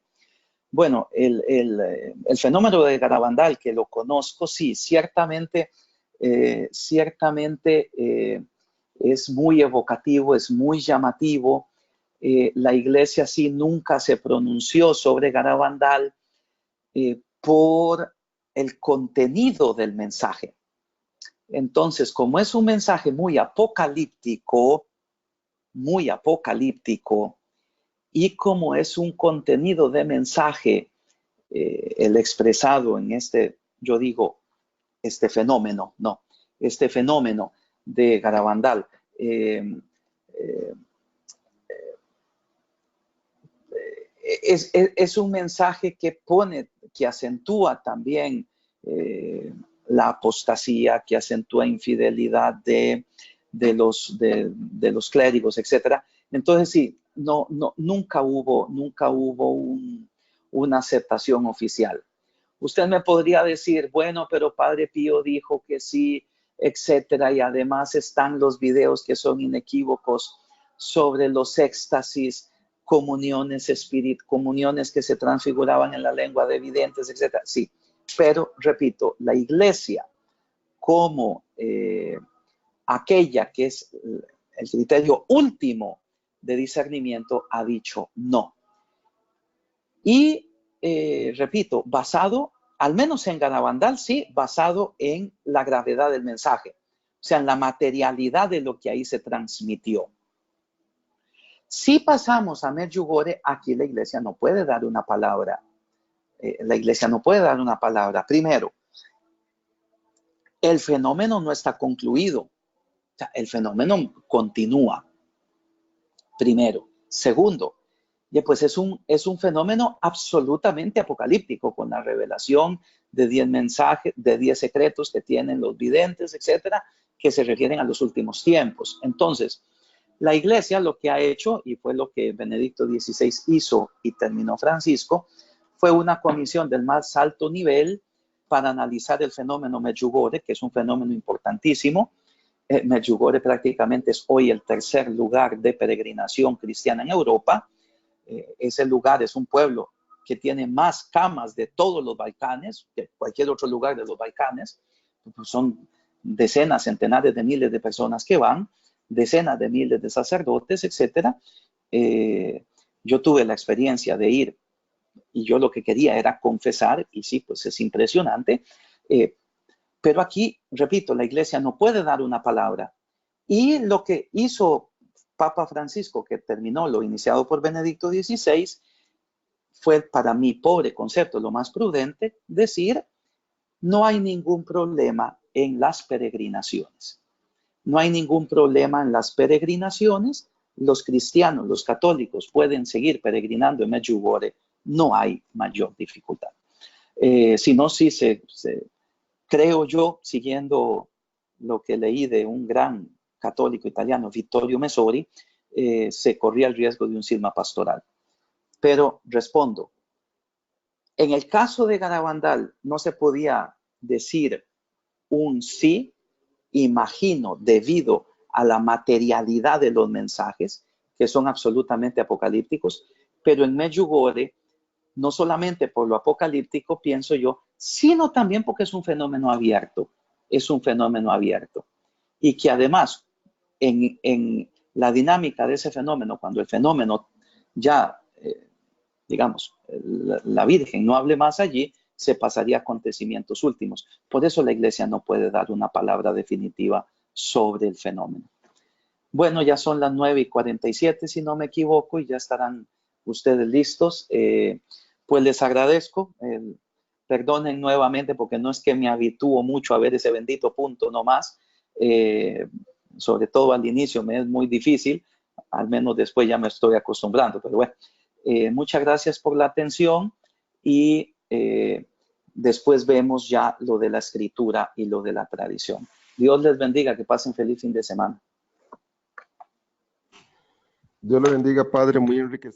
Bueno, el fenómeno de Garabandal, que lo conozco, sí, ciertamente es muy evocativo, es muy llamativo. La iglesia sí nunca se pronunció sobre Garabandal por el contenido del mensaje. Entonces, como es un mensaje muy apocalíptico, y como es un contenido de mensaje, el expresado en yo digo, este fenómeno de Garabandal, es un mensaje que acentúa también la apostasía, que acentúa infidelidad de los clérigos, etc. Entonces sí, nunca hubo una aceptación oficial. Usted me podría decir, bueno, pero Padre Pío dijo que sí, etcétera, y además están los videos que son inequívocos sobre los éxtasis, comuniones que se transfiguraban en la lengua de videntes, etcétera. Sí, pero repito, la iglesia como aquella que es el criterio último de discernimiento ha dicho no. Y repito, basado, al menos en Garabandal, sí, basado en la gravedad del mensaje, o sea, en la materialidad de lo que ahí se transmitió. Si pasamos a Medjugorje, aquí la iglesia no puede dar una palabra. Primero, el fenómeno no está concluido. O sea, el fenómeno continúa. Primero. Segundo, pues es un fenómeno absolutamente apocalíptico, con la revelación de 10 mensajes, de 10 secretos que tienen los videntes, etcétera, que se refieren a los últimos tiempos. Entonces, la iglesia lo que ha hecho, y fue lo que Benedicto XVI hizo y terminó Francisco, fue una comisión del más alto nivel para analizar el fenómeno Medjugorje, que es un fenómeno importantísimo, Medjugorje prácticamente es hoy el tercer lugar de peregrinación cristiana en Europa. Ese lugar es un pueblo que tiene más camas de todos los Balcanes, que cualquier otro lugar de los Balcanes. Son decenas, centenares de miles de personas que van, decenas de miles de sacerdotes, etc. Yo tuve la experiencia de ir y yo lo que quería era confesar, y sí, pues es impresionante. Pero aquí, repito, la iglesia no puede dar una palabra. Y lo que hizo Papa Francisco, que terminó lo iniciado por Benedicto XVI, fue para mi pobre concepto lo más prudente, decir, no hay ningún problema en las peregrinaciones. No hay ningún problema en las peregrinaciones. Los cristianos, los católicos pueden seguir peregrinando en Medjugorje. No hay mayor dificultad. Si no, sí creo yo, siguiendo lo que leí de un gran católico italiano, Vittorio Messori, se corría el riesgo de un cisma pastoral. Pero respondo, en el caso de Garabandal no se podía decir un sí, imagino, debido a la materialidad de los mensajes, que son absolutamente apocalípticos, pero en Medjugorje, no solamente por lo apocalíptico, pienso yo, sino también porque es un fenómeno abierto. Es un fenómeno abierto. Y que además, en la dinámica de ese fenómeno, cuando el fenómeno ya, digamos, la Virgen no hable más allí, se pasaría a acontecimientos últimos. Por eso la iglesia no puede dar una palabra definitiva sobre el fenómeno. Bueno, ya son las 9:47, si no me equivoco, y ya estarán ustedes listos. Pues les agradezco. Perdonen nuevamente porque no es que me habitúo mucho a ver ese bendito punto nomás. Sobre todo al inicio me es muy difícil. Al menos después ya me estoy acostumbrando. Pero bueno, muchas gracias por la atención y después vemos ya lo de la escritura y lo de la tradición. Dios les bendiga, que pasen feliz fin de semana. Dios le bendiga, Padre, muy enriquecido.